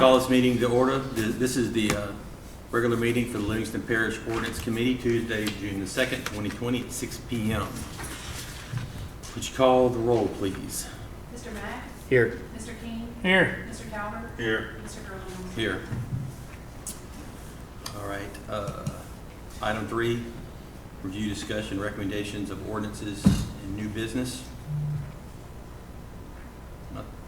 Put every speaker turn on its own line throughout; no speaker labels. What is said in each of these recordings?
Call this meeting to order. This is the regular meeting for the Livingston Parish Ordinance Committee, Tuesday, June the 2nd, 2020, at 6 p.m. Would you call the roll, please?
Mr. Mack?
Here.
Mr. King?
Here.
Mr. Calvert?
Here.
Mr. Grove?
Here. All right. Item 3, review, discussion, recommendations of ordinances and new business.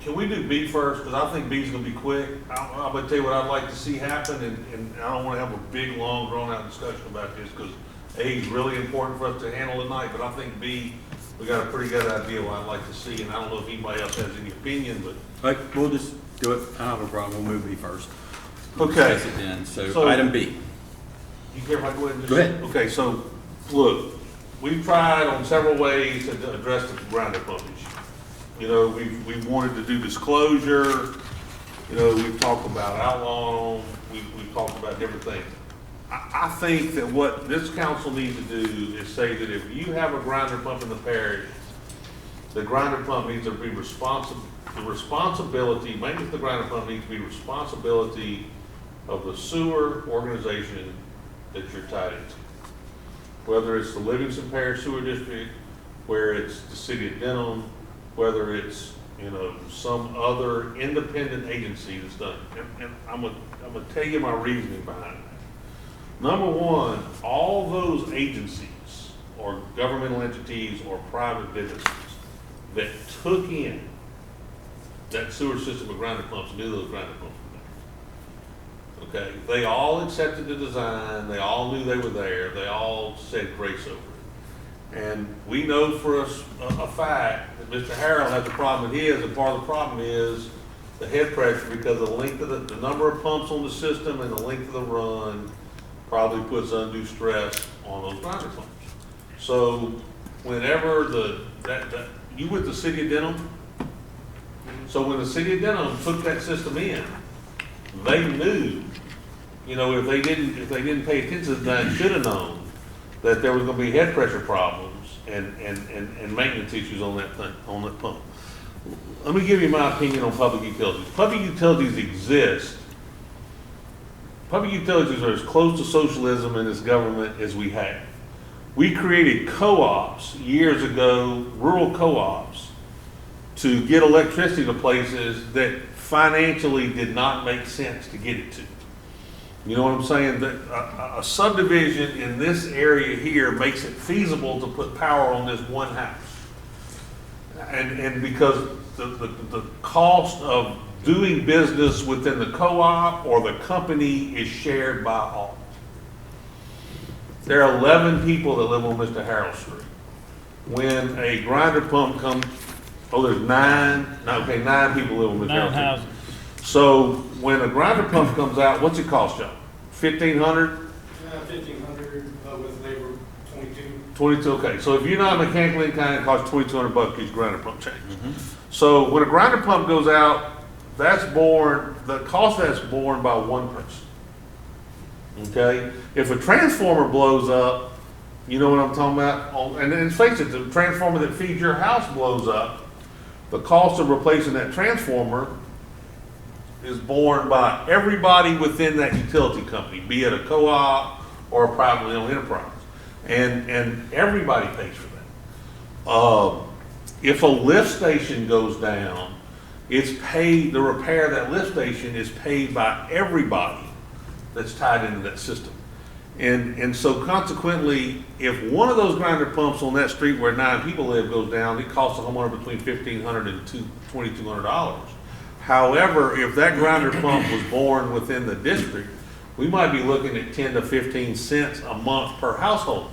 Can we do B first? Because I think B's gonna be quick. I'm gonna tell you what I'd like to see happen, and I don't wanna have a big, long, drawn-out discussion about this, because A is really important for us to handle tonight, but I think B, we got a pretty good idea what I'd like to see, and I don't know if anybody else has any opinion, but.
All right, we'll just do it. I don't have a problem. We'll move B first.
Okay.
Discuss it then. So item B.
You care if I go ahead and just?
Go ahead.
Okay, so, look, we've tried on several ways to address the grinder pump issue. You know, we've wanted to do disclosure, you know, we've talked about outlawing, we've talked about different things. I think that what this council needs to do is say that if you have a grinder pump in the parish, the grinder pump needs to be responsibility, maintenance of the grinder pump needs to be responsibility of the sewer organization that you're tied into. Whether it's the Livingston Parish Sewer District, where it's the city of Denham, whether it's, you know, some other independent agency that's done it. And I'm gonna tell you my reasoning behind that. Number one, all those agencies or governmental entities or private businesses that took in that sewer system of grinder pumps knew those grinder pumps were there. Okay, they all accepted the design, they all knew they were there, they all said grace over it. And we know for a fact that Mr. Harrell has a problem with his, and part of the problem is the head pressure, because the length of the number of pumps on the system and the length of the run probably puts undue stress on those grinder pumps. So whenever you with the city of Denham, so when the city of Denham took that system in, they knew, you know, if they didn't pay attention to that, should have known that there was going to be head pressure problems and maintenance issues on that thing, on that pump. Let me give you my opinion on public utilities. Public utilities exist. Public utilities are as close to socialism in this government as we have. We created co-ops years ago, rural co-ops, to get electricity to places that financially did not make sense to get it to. You know what I'm saying? That a subdivision in this area here makes it feasible to put power on this one house. And because the cost of doing business within the co-op or the company is shared by all. There are 11 people that live on Mr. Harrell Street. When a grinder pump comes, there's 9 people live on Mr. Harrell Street.
9 houses.
So when a grinder pump comes out, what's it cost y'all? $1,500?
$1,500 with labor, 22.
22. Okay. So if you're not mechanically inclined, it costs $2,200 each grinder pump change. So when a grinder pump goes out, the cost of that's borne by one person. Okay. If a transformer blows up, you know what I'm talking about. And face it, the transformer that feeds your house blows up. The cost of replacing that transformer is borne by everybody within that utility company, be it a co-op or a privately owned enterprise. And everybody pays for that. If a lift station goes down, it's paid, the repair of that lift station is paid by everybody that's tied into that system. And so consequently, if one of those grinder pumps on that street where 9 people live goes down, it costs a homeowner between $1,500 and $2,200. However, if that grinder pump was born within the district, we might be looking at 10 to 15 cents a month per household.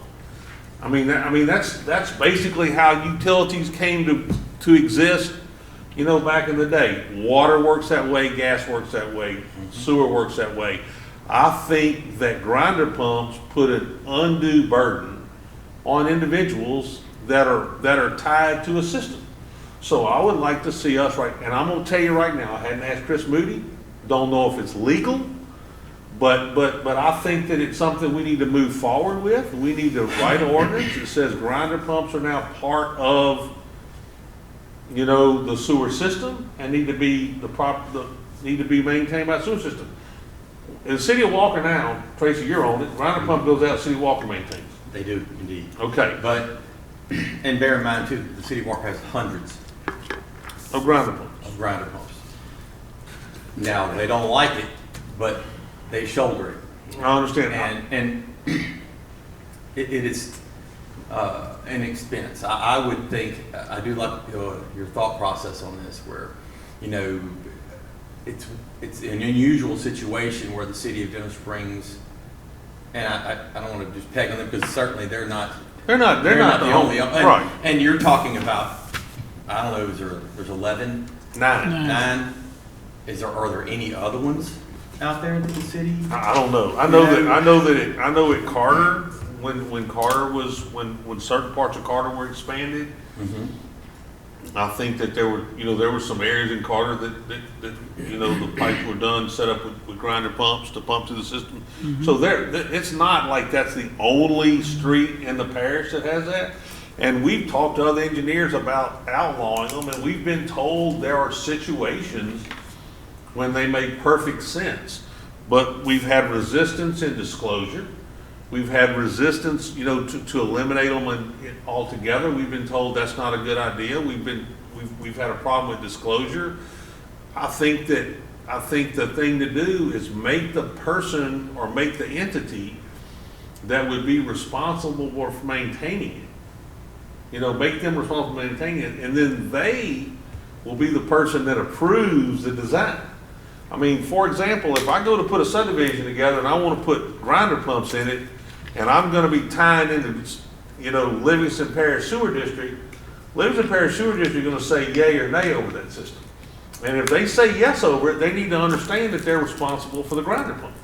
I mean that's basically how utilities came to exist, you know, back in the day. Water works that way, gas works that way, sewer works that way. I think that grinder pumps put an undue burden on individuals that are tied to a system. So I would like to see us and I'm going to tell you right now, I hadn't asked Chris Moody, don't know if it's legal, but I think that it's something we need to move forward with. We need to write an ordinance that says grinder pumps are now part of, you know, the sewer system and need to be need to be maintained by the sewer system. In the city of Walker now, Tracy, you're on it, grinder pump goes out, city of Walker maintains.
They do indeed.
Okay,
But, and bear in mind too, the city of Walker has hundreds
of grinder pumps.
of grinder pumps. Now, they don't like it, but they shoulder it.
I understand.
And it is an expense. I would think, I do like your thought process on this where, it's an unusual situation where the city of Denham Springs, and I don't want to just peg on them because certainly they're not
They're not
the only.
right.
And you're talking about, I don't know, there's 11?
9.
9? Are there any other ones out there in the city?
I don't know. I know at Carter, when Carter was, when certain parts of Carter were expanded,
Mm-hmm.
I think that there were some areas in Carter that the pipes were done, set up with grinder pumps to pump to the system. So it's not like that's the only street in the parish that has that. And we've talked to other engineers about outlawing them, and we've been told there are situations when they make perfect sense. But we've had resistance in disclosure. We've had resistance, to eliminate them altogether. We've been told that's not a good idea. We've had a problem with disclosure. I think the thing to do is make the person or make the entity that would be responsible for maintaining it. Make them responsible for maintaining it, and then they will be the person that approves the design. I mean, for example, if I go to put a subdivision together and I want to put grinder pumps in it, and I'm going to be tying into, Livingston Parish Sewer District, Livingston Parish Sewer District is going to say yay or nay over that system. And if they say yes over it, they need to understand that they're responsible for the grinder pumps.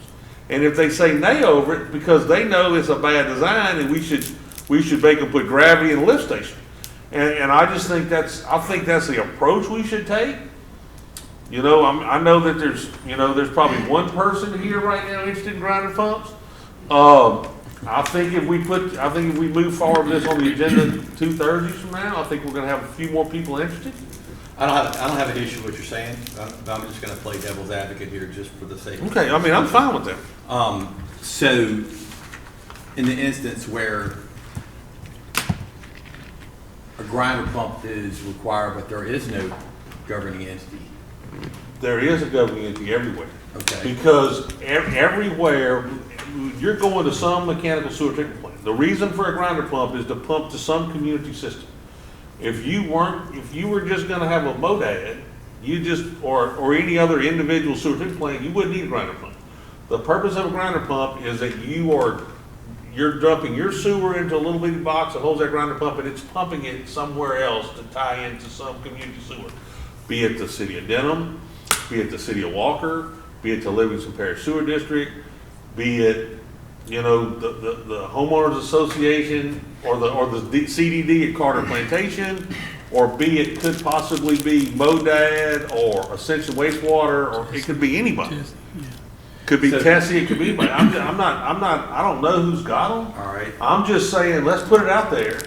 And if they say nay over it, because they know it's a bad design and we should make them put gravity in a lift station. And I just think that's the approach we should take. I know that there's probably one person here right now interested in grinder pumps. I think if we move forward with this on the agenda 2 Thursdays from now, I think we're going to have a few more people interested.
I don't have an issue with what you're saying. I'm just going to play devil's advocate here just for the sake of it.
Okay, I mean, I'm fine with that.
So, in the instance where a grinder pump is required, but there is no governing entity.
There is a governing entity everywhere.
Okay.
Because everywhere, you're going to some mechanical sewer treatment plant. The reason for a grinder pump is to pump to some community system. If you were just gonna have a MODAD, or any other individual sewer treatment plant, you wouldn't need a grinder pump. The purpose of a grinder pump is that you're dumping your sewer into a little bitty box that holds that grinder pump, and it's pumping it somewhere else to tie into some community sewer. Be it the city of Denham, be it the city of Walker, be it the Livingston Parish Sewer District, be it, the homeowners association or the CDD at Carter Plantation, or be it could possibly be MODAD or Ascension Wastewater, or it could be anybody. Could be Tessie, it could be anybody. I don't know who's got them.
All right.
I'm just saying, let's put it out there.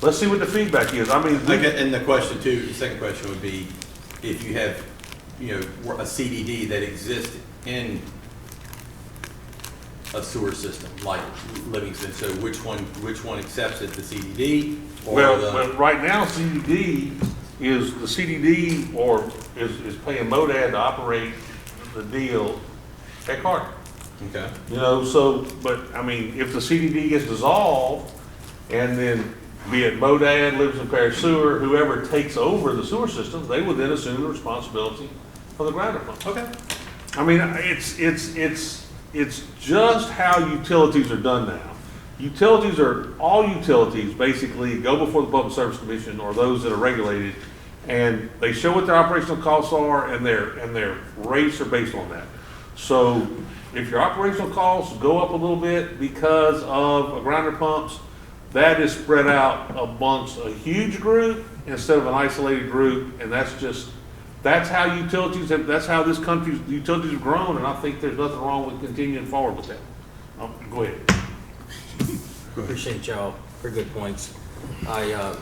Let's see what the feedback is. I mean,
And the second question would be, if you have, a CDD that exists in a sewer system like Livingston, so which one accepts it, the CDD or
well, right now CDD is paying MODAD to operate the deal at Carter.
Okay.
But I mean, if the CDD gets dissolved, and then be it MODAD, Livingston Parish Sewer, whoever takes over the sewer systems, they would then assume the responsibility for the grinder pump.
Okay.
I mean, it's just how utilities are done now. All utilities basically go before the Public Service Commission or those that are regulated, and they show what their operational costs are, and their rates are based on that. So if your operational costs go up a little bit because of grinder pumps, that is spread out amongst a huge group instead of an isolated group, and that's how this country's utilities have grown, and I think there's nothing wrong with continuing forward with that. Go ahead.
Appreciate y'all for good points. I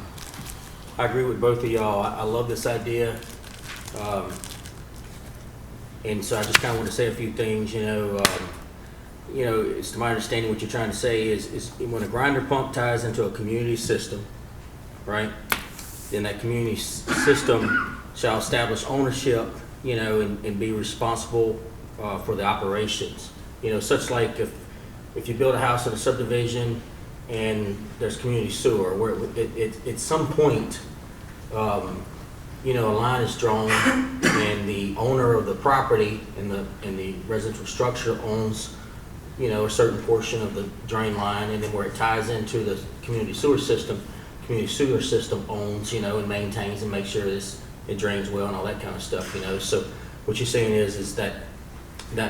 agree with both of y'all. I love this idea. And so I just kind of want to say a few things, it's to my understanding what you're trying to say is when a grinder pump ties into a community system, right? Then that community system shall establish ownership, and be responsible for the operations. Such like if you build a house in a subdivision and there's community sewer, where at some point, a line is drawn and the owner of the property and the residential structure owns, a certain portion of the drain line, and then where it ties into the community sewer system owns, and maintains and makes sure it drains well and all that kind of stuff, So what you're saying is that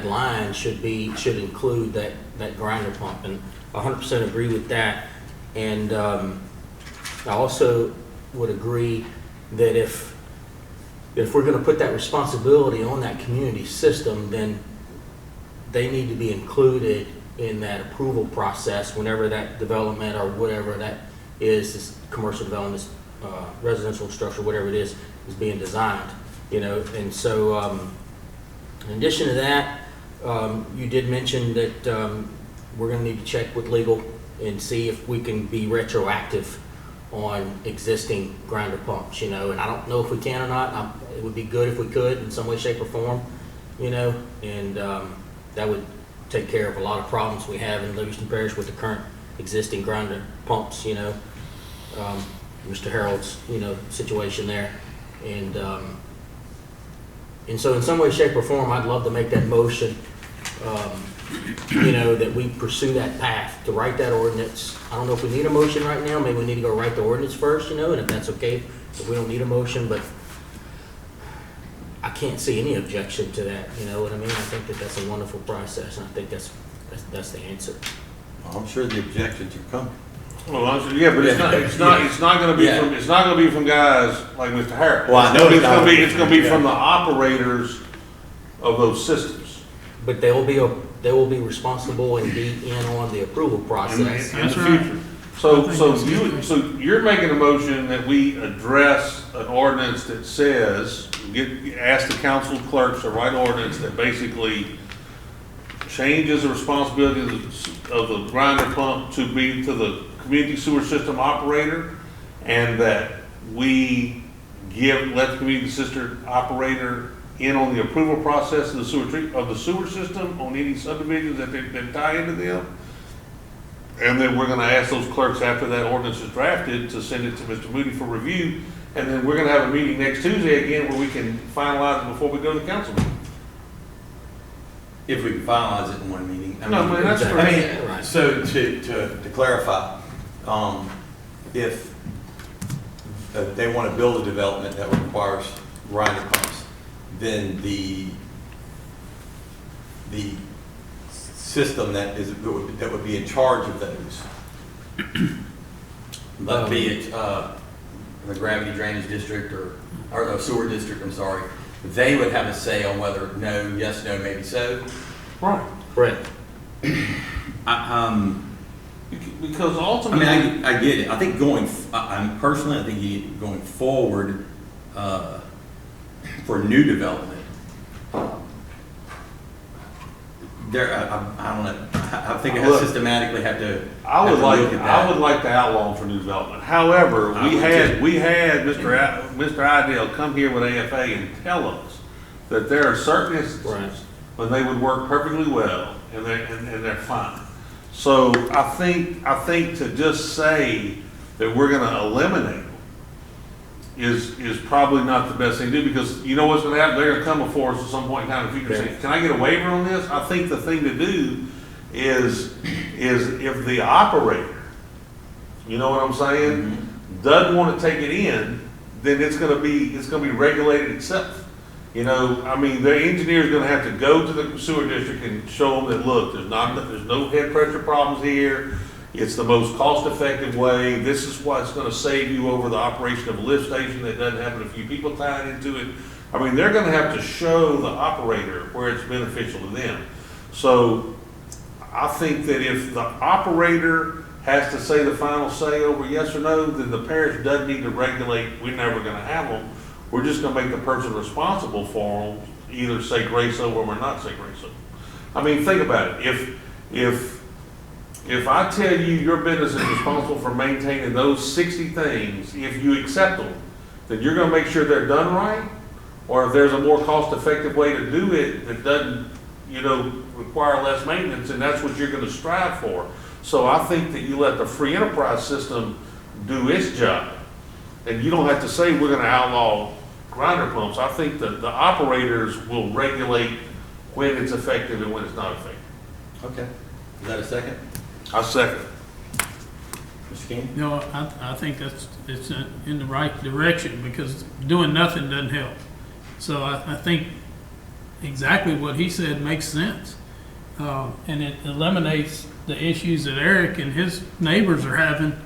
line should include that grinder pump, and 100% agree with that. And I also would agree that if we're going to put that responsibility on that community system, then they need to be included in that approval process whenever that development or whatever that is, this commercial development, residential structure, whatever it is being designed, And so in addition to that, you did mention that we're going to need to check with legal and see if we can be retroactive on existing grinder pumps, and I don't know if we can or not. It would be good if we could in some way, shape, or form, and that would take care of a lot of problems we have in Livingston Parish with the current existing grinder pumps, Mr. Harold's, situation there. And so in some way, shape, or form, I'd love to make that motion, that we pursue that path to write that ordinance. I don't know if we need a motion right now. Maybe we need to go write the ordinance first, and if that's okay, if we don't need a motion, but I can't see any objection to that, you know what I mean? I think that's a wonderful process, and I think that's the answer.
I'm sure the objections are coming.
Well, yeah, but it's not gonna be from guys like Mr. Harris.
Well, I know
it's gonna be from the operators of those systems.
But they will be responsible and be in on the approval process.
In the future. So you're making a motion that we address an ordinance that says, ask the council clerks to write ordinance that basically changes the responsibility of the grinder pump to be to the community sewer system operator, and that we let the community system operator in on the approval process of the sewer system on any subdivisions that tie into them. And then we're gonna ask those clerks after that ordinance is drafted to send it to Mr. Moody for review. And then we're gonna have a meeting next Tuesday again where we can finalize it before we go to the council meeting.
If we can finalize it in one meeting.
Right.
So to clarify, if they want to build a development that requires grinder pumps, then the system that would be in charge of those, but be it the gravity drainage district or the sewer district, I'm sorry, they would have a say on whether yes, no, maybe so.
Right.
Correct.
Because ultimately,
I get it. I think personally, I think going forward for new development, I don't know. I think it has systematically have to.
I would like to outlaw them for new development. However, we had Mr. Idell come here with AFA and tell us that there are certain instances when they would work perfectly well and they're fine. So I think to just say that we're going to eliminate them is probably not the best thing to do, because you know what's going to happen? They're going to come before us at some point in time in the future and say, can I get a waiver on this? I think the thing to do is if the operator, you know what I'm saying, doesn't want to take it in, then it's going to be regulated itself. You know, I mean, the engineer's going to have to go to the sewer district and show them that, look, there's no head pressure problems here. It's the most cost-effective way. This is what's going to save you over the operation of a lift station that doesn't have a few people tied into it. I mean, they're going to have to show the operator where it's beneficial to them. So I think that if the operator has to say the final say over yes or no, then the parish doesn't need to regulate. We're never going to have them. We're just going to make the person responsible for them either say grace over them or not say grace over them. I mean, think about it. If I tell you your business is responsible for maintaining those 60 things, if you accept them, then you're gonna make sure they're done right? Or if there's a more cost-effective way to do it that doesn't, require less maintenance, and that's what you're gonna strive for. So I think that you let the free enterprise system do its job. And you don't have to say we're gonna outlaw grinder pumps. I think that the operators will regulate when it's effective and when it's not effective.
Okay. Is that a second?
I second.
Mr. King?
No, I think it's in the right direction, because doing nothing doesn't help. So I think exactly what he said makes sense. And it eliminates the issues that Eric and his neighbors are having.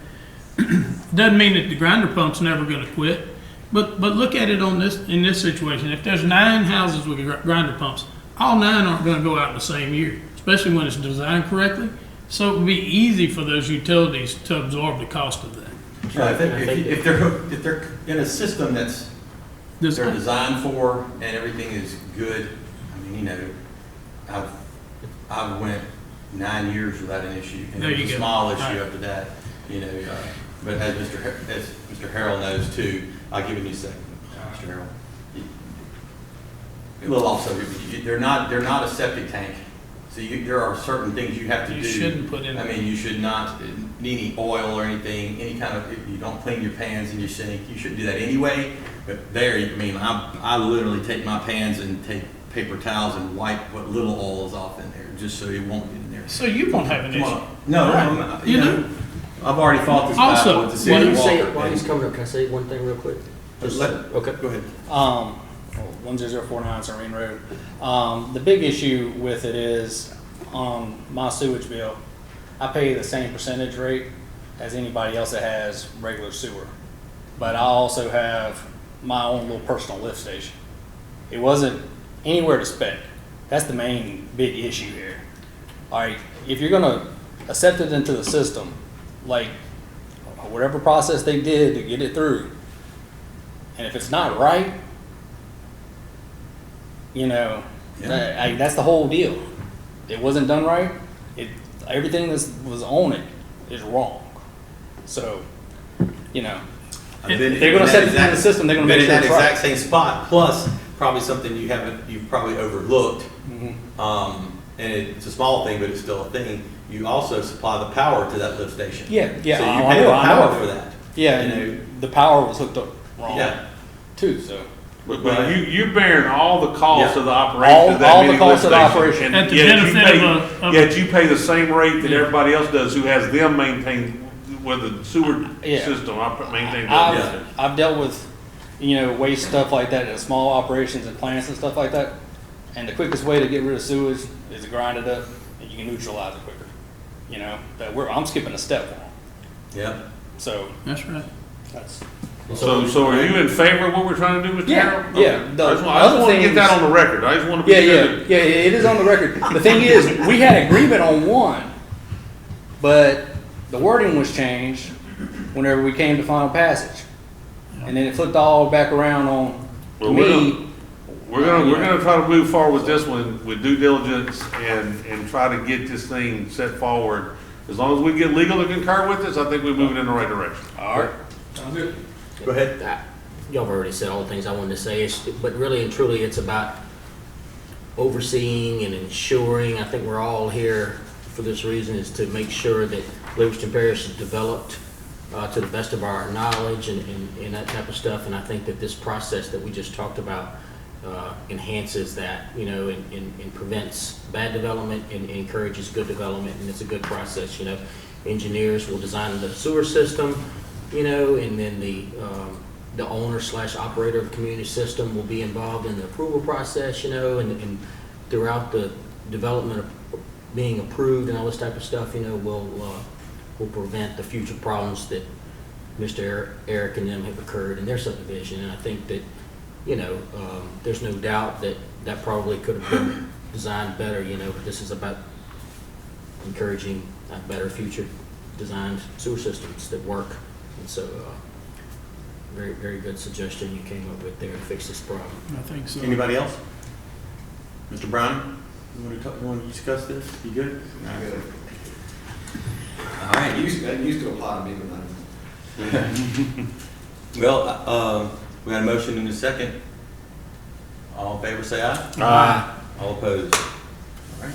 Doesn't mean that the grinder pump's never gonna quit, but look at it in this situation. If there's 9 houses with grinder pumps, all 9 aren't gonna go out in the same year, especially when it's designed correctly. So it would be easy for those utilities to absorb the cost of that.
I think if they're in a system that's they're designed for and everything is good, I mean, I've went 9 years without an issue, and
There
it
you
was a
go.
small issue
Right.
after that, but as Mr. Harrell knows too, I'll give him a second, Mr. Harrell. A little off subject, but they're not a septic tank, so there are certain things you have to do.
You shouldn't put in.
I mean, you should not need any oil or anything, any kind of, you don't clean your pans in your sink, you shouldn't do that anyway. But there, I mean, I literally take my pans and take paper towels and wipe what little oil is off in there, just so it won't get in there.
So you won't have an
Come
issue.
on. No,
You know?
I've already fought this
Also,
battle with the
While
city
you
of
say,
Walker.
while he's coming up, can I say one thing real quick? Okay.
Go ahead.
10049 Serene Road. The big issue with it is on my sewage bill, I pay the same percentage rate as anybody else that has regular sewer. But I also have my own little personal lift station. It wasn't anywhere to spec. That's the main big issue here. All right, if you're gonna accept it into the system, like whatever process they did to get it through, and if it's not right, that's the whole deal. It wasn't done right. Everything that was on it is wrong. So, they're going to set it in the system. They're going to make sure
that
it's right.
exact same spot. Plus, probably something you've probably overlooked.
Mm-hmm.
And it's a small thing, but it's still a thing. You also supply the power to that lift station.
Yeah.
So you
I
pay the
know.
power for that.
Yeah,
You
and the power was hooked up wrong.
Yeah.
Too. So.
But you're bearing all the costs of the operation
All-
of that
all the
mini
costs
lift
of the
station.
operation.
And
At the
yet you
benefit
pay-
of a-
Yet you pay the same rate that
Yeah.
everybody else does who has them maintain, with the sewer
Yeah.
system, maintain.
I've dealt with, waste stuff like that in small operations and plants and stuff like that. And the quickest way to get rid of sewage is to grind it up, and you can neutralize it quicker. I'm skipping a step.
Yep.
So
That's right.
that's.
So are you in favor of what we're trying to do with the
Yeah,
arrow?
yeah.
Okay. I just want to get that on the record. I just want to be sure that.
Yeah, it is on the record. The thing is, we had agreement on one, but the wording was changed whenever we came to final passage. And then it flipped all back around on
Well,
me.
We're gonna try to move forward with this one with due diligence and try to get this thing set forward. As long as we get legal to concur with this, I think we're moving in the right direction.
All right.
Sounds good.
Go ahead.
Y'all have already said all the things I wanted to say, but really and truly, it's about overseeing and ensuring. I think we're all here for this reason, is to make sure that Livingston Parish is developed to the best of our knowledge and that type of stuff. And I think that this process that we just talked about enhances that, and prevents bad development and encourages good development, and it's a good process. Engineers will design the sewer system, and then the owner/operator of the community system will be involved in the approval process, and throughout the development of being approved and all this type of stuff, will prevent the future problems that Mr. Eric and them have occurred in their subdivision. And I think that, there's no doubt that probably could have been designed better. This is about encouraging a better future designed sewer systems that work. And so, very, very good suggestion you came up with there to fix this problem.
I think so.
Anybody else? Mr. Brown, you want to discuss this? You good? All right.
That used to apply to me, but not.
Well, we got a motion in a second. All in favor, say aye.
Aye.
All opposed? All right.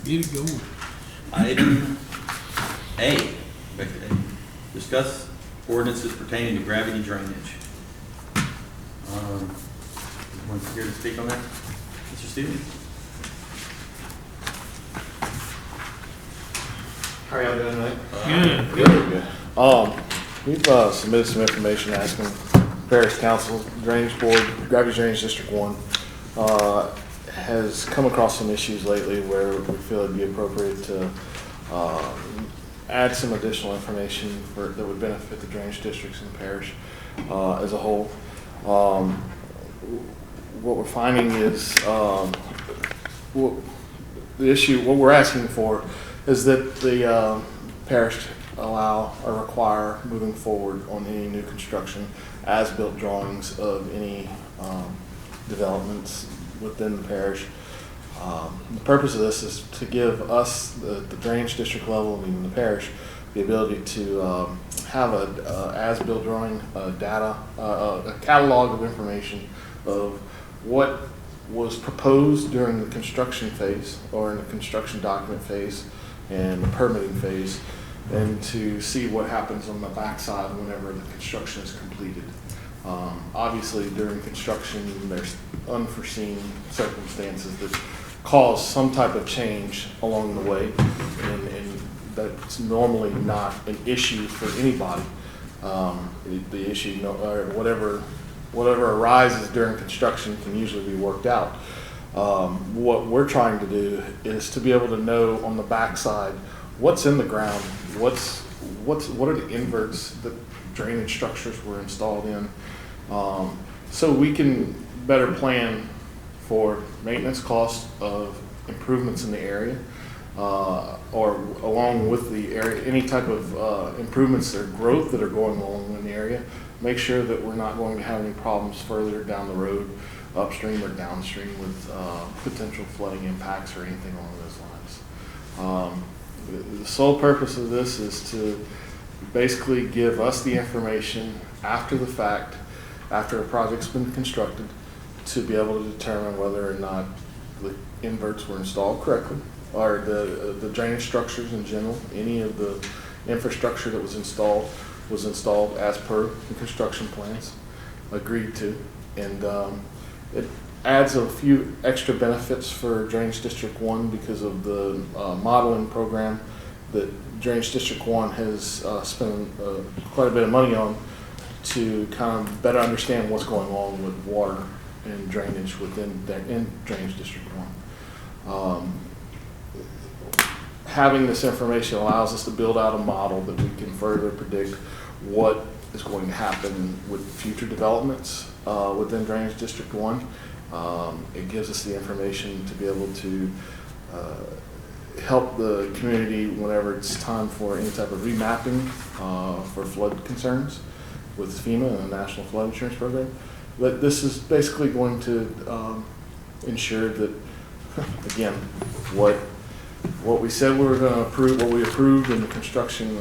Get it going.
Item A, discuss ordinances pertaining to gravity drainage. Want to here to speak on that? Mr. Stevens?
How are y'all doing tonight?
Good.
We've submitted some information asking Parish Council, Drainage Board, Gravity Drainage District 1 has come across some issues lately where we feel it'd be appropriate to add some additional information that would benefit the drainage districts in the parish as a whole. What we're finding is what we're asking for is that the parish allow or require moving forward on any new construction as-built drawings of any developments within the parish. The purpose of this is to give us, the drainage district level and even the parish, the ability to have a as-built drawing, data, a catalog of information of what was proposed during the construction phase or in the construction document phase and the permitting phase, and to see what happens on the backside whenever the construction is completed. Obviously, during construction, there's unforeseen circumstances that cause some type of change along the way, and that's normally not an issue for anybody. The issue, or whatever arises during construction can usually be worked out. What we're trying to do is to be able to know on the backside what's in the ground, what are the inverts that drainage structures were installed in, so we can better plan for maintenance costs of improvements in the area, or along with the area, any type of improvements or growth that are going on in the area. Make sure that we're not going to have any problems further down the road, upstream or downstream, with potential flooding impacts or anything along those lines. The sole purpose of this is to basically give us the information after the fact, after a project's been constructed, to be able to determine whether or not the inverts were installed correctly, or the drainage structures in general, any of the infrastructure that was installed as per the construction plans agreed to. And it adds a few extra benefits for Drainage District 1 because of the modeling program that Drainage District 1 has spent quite a bit of money on to kind of better understand what's going on with water and drainage in Drainage District 1. Having this information allows us to build out a model that we can further predict what is going to happen with future developments within Drainage District 1. It gives us the information to be able to help the community whenever it's time for any type of remapping for flood concerns with FEMA and the National Flood Insurance Program. But this is basically going to ensure that, again, what we said we were going to approve, what we approved in the construction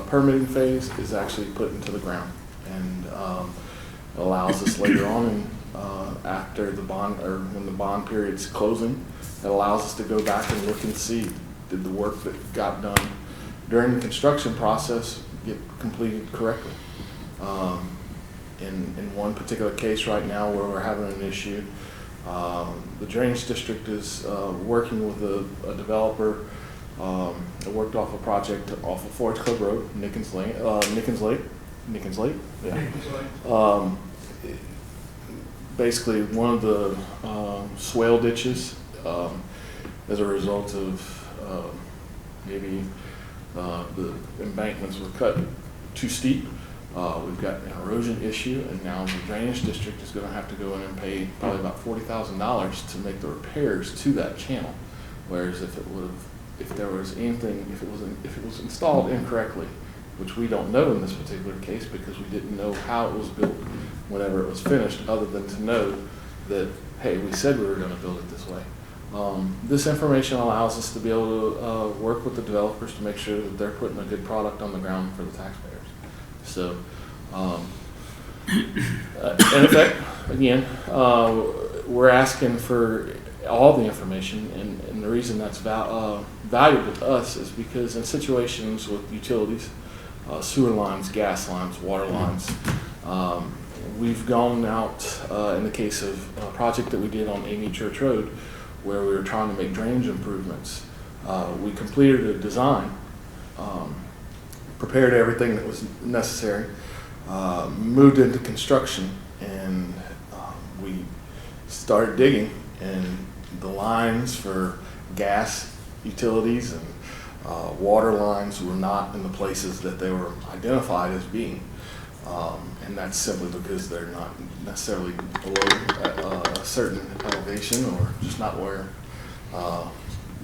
permitting phase, is actually put into the ground, and allows us later on, after the bond, or when the bond period's closing, it allows us to go back and look and see, did the work that got done during the construction process get completed correctly. In one particular case right now where we're having an issue, the drainage district is working with a developer that worked off a project off of Forest Club Road, Nickens Lake, yeah. Basically, one of the swale ditches, as a result of maybe the embankments were cut too steep. We've got an erosion issue, and now the drainage district is going to have to go in and pay probably about $40,000 to make the repairs to that channel. Whereas if it was installed incorrectly, which we don't know in this particular case because we didn't know how it was built whenever it was finished, other than to know that, hey, we said we were gonna build it this way. This information allows us to be able to work with the developers to make sure that they're putting a good product on the ground for the taxpayers. So, in effect, again, we're asking for all the information, and the reason that's valuable to us is because in situations with utilities, sewer lines, gas lines, water lines, we've gone out in the case of a project that we did on Amy Church Road, where we were trying to make drainage improvements. We completed a design, prepared everything that was necessary, moved into construction, and we started digging, and the lines for gas utilities and water lines were not in the places that they were identified as being. And that's simply because they're not necessarily below a certain elevation, or just not where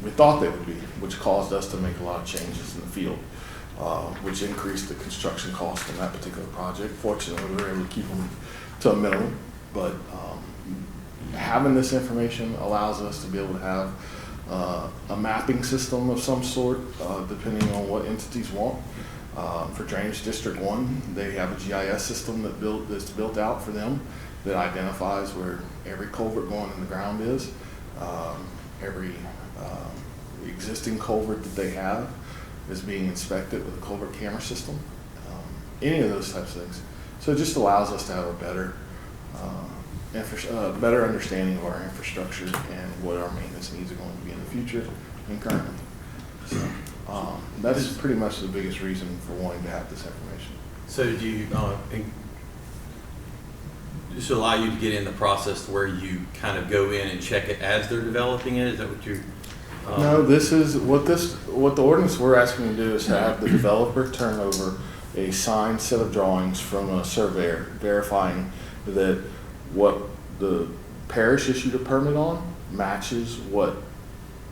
we thought they would be, which caused us to make a lot of changes in the field, which increased the construction cost in that particular project. Fortunately, we were able to keep them to a minimum, but having this information allows us to be able to have a mapping system of some sort, depending on what entities want. For Drainage District 1, they have a GIS system that's built out for them that identifies where every culvert going in the ground is, every existing culvert that they have is being inspected with a culvert camera system, any of those types of things. So it just allows us to have a better better understanding of our infrastructure and what our maintenance needs are going to be in the future and currently. So that is pretty much the biggest reason for wanting to have this information.
So do you, just allow you to get in the process where you kind of go in and check it as they're developing it? Is that what you?
No, this is what the ordinance we're asking to do is to have the developer turn over a signed set of drawings from a surveyor verifying that what the parish issued a permit on matches what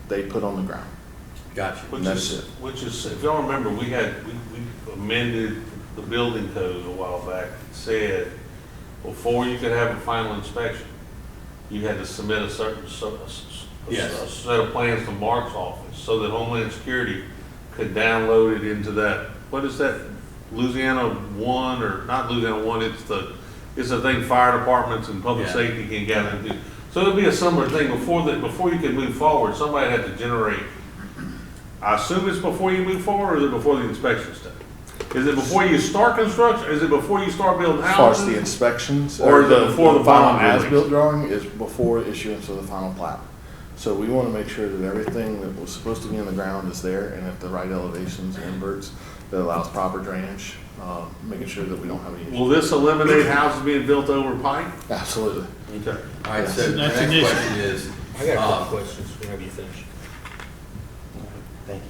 they put on the ground.
Gotcha.
Which is, if y'all remember, we amended the building code a while back. It said before you could have a final inspection, you had to submit a certain a set of plans to Mark's office so that Homeland Security could download it into that. What is that? Louisiana 1, or not Louisiana 1? It's the thing fire departments and public safety can gather into. So it'll be a similar thing before you can move forward. Somebody had to generate. I assume it's before you move forward, or is it before the inspection step? Is it before you start construction? Is it before you start building houses?
As far as the inspections,
or is it before the final
as-built drawing is before issuance of the final plat. So we want to make sure that everything that was supposed to be in the ground is there, and at the right elevations and inverts that allows proper drainage, making sure that we don't have any issues.
Will this eliminate houses being built over pipe?
Absolutely.
Okay.
All right, so the
That's
next
an issue.
question is.
I got a couple questions whenever you finish.
Thank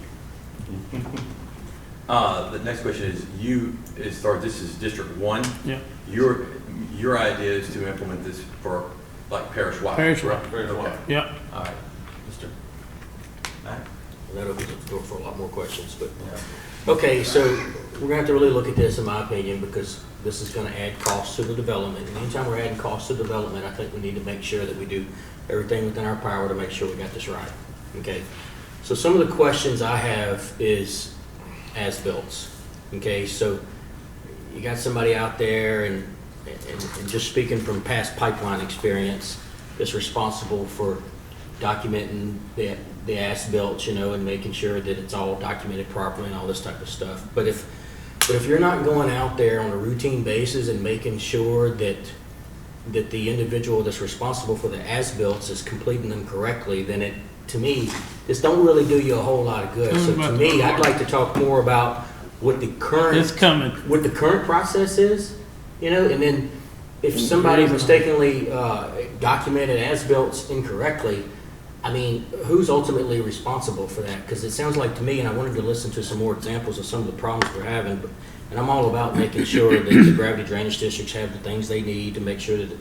you. The next question is, this is District 1.
Yeah.
Your idea is to implement this for like parish-wide.
Parish-wide.
Okay.
Yep.
All right. Mr. Matt?
That opens up the door for a lot more questions, but, okay, so we're gonna have to really look at this, in my opinion, because this is gonna add costs to the development. And anytime we're adding costs to development, I think we need to make sure that we do everything within our power to make sure we got this right, okay? So some of the questions I have is as-builts, okay? So you got somebody out there, and just speaking from past pipeline experience, that's responsible for documenting the as-built, and making sure that it's all documented properly and all this type of stuff. But if you're not going out there on a routine basis and making sure that the individual that's responsible for the as-built is completing them correctly, then to me, this don't really do you a whole lot of good. So to me, I'd like to talk more about what the current process is, and then if somebody mistakenly documented as-built incorrectly, I mean, who's ultimately responsible for that? Because it sounds like to me, and I wanted to listen to some more examples of some of the problems we're having, and I'm all about making sure that the gravity drainage districts have the things they need to make sure that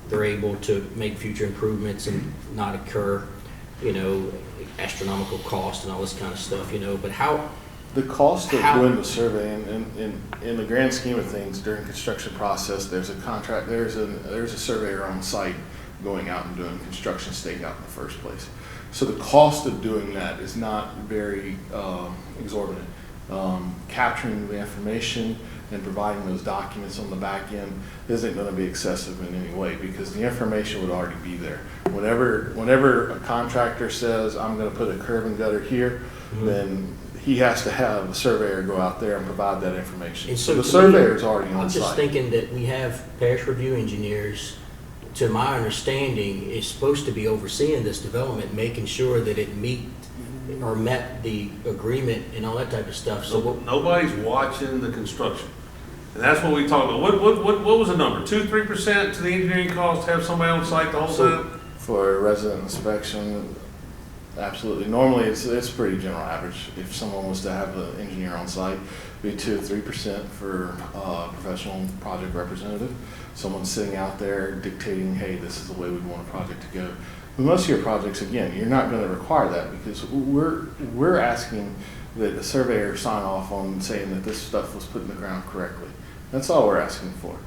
they're able to make future improvements and not incur, astronomical cost and all this kind of stuff, but how...
The cost of doing the survey, and in the grand scheme of things, during construction process, there's a contract, there's a surveyor on site going out and doing construction stakeout in the first place. So the cost of doing that is not very exorbitant. Capturing the information and providing those documents on the back end isn't going to be excessive in any way, because the information would already be there. Whenever a contractor says, I'm going to put a curb and gutter here, then he has to have a surveyor go out there and provide that information.
And
So the
to me,
surveyor is already on
I'm just
site.
thinking that we have parish review engineers, to my understanding, is supposed to be overseeing this development, making sure that it met the agreement and all that type of stuff. So what,
Nobody's watching the construction. And that's what we talked about. What was the number? 2-3% to the engineering cost to have somebody on site the whole time?
For resident inspection, absolutely. Normally, it's pretty general average. If someone was to have an engineer on site, it'd be 2 to 3% for professional project representative. Someone sitting out there dictating, hey, this is the way we want a project to go. But most of your projects, again, you're not going to require that, because we're asking that a surveyor sign off on saying that this stuff was put in the ground correctly. That's all we're asking for.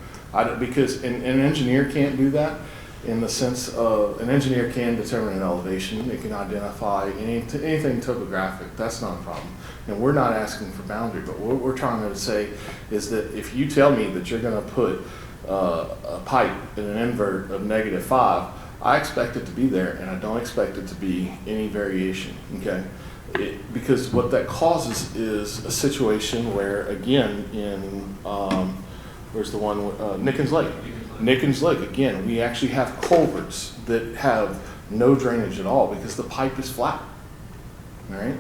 Because an engineer can't do that, in the sense of, an engineer can determine an elevation, it can identify anything topographic, that's not a problem. And we're not asking for boundary, but what we're trying to say is that if you tell me that you're going to put a pipe in an invert of -5, I expect it to be there, and I don't expect it to be any variation, okay? Because what that causes is a situation where, again, in, where's the one, Nickens Lake. Nickens Lake, again, we actually have culverts that have no drainage at all because the pipe is flat, all right?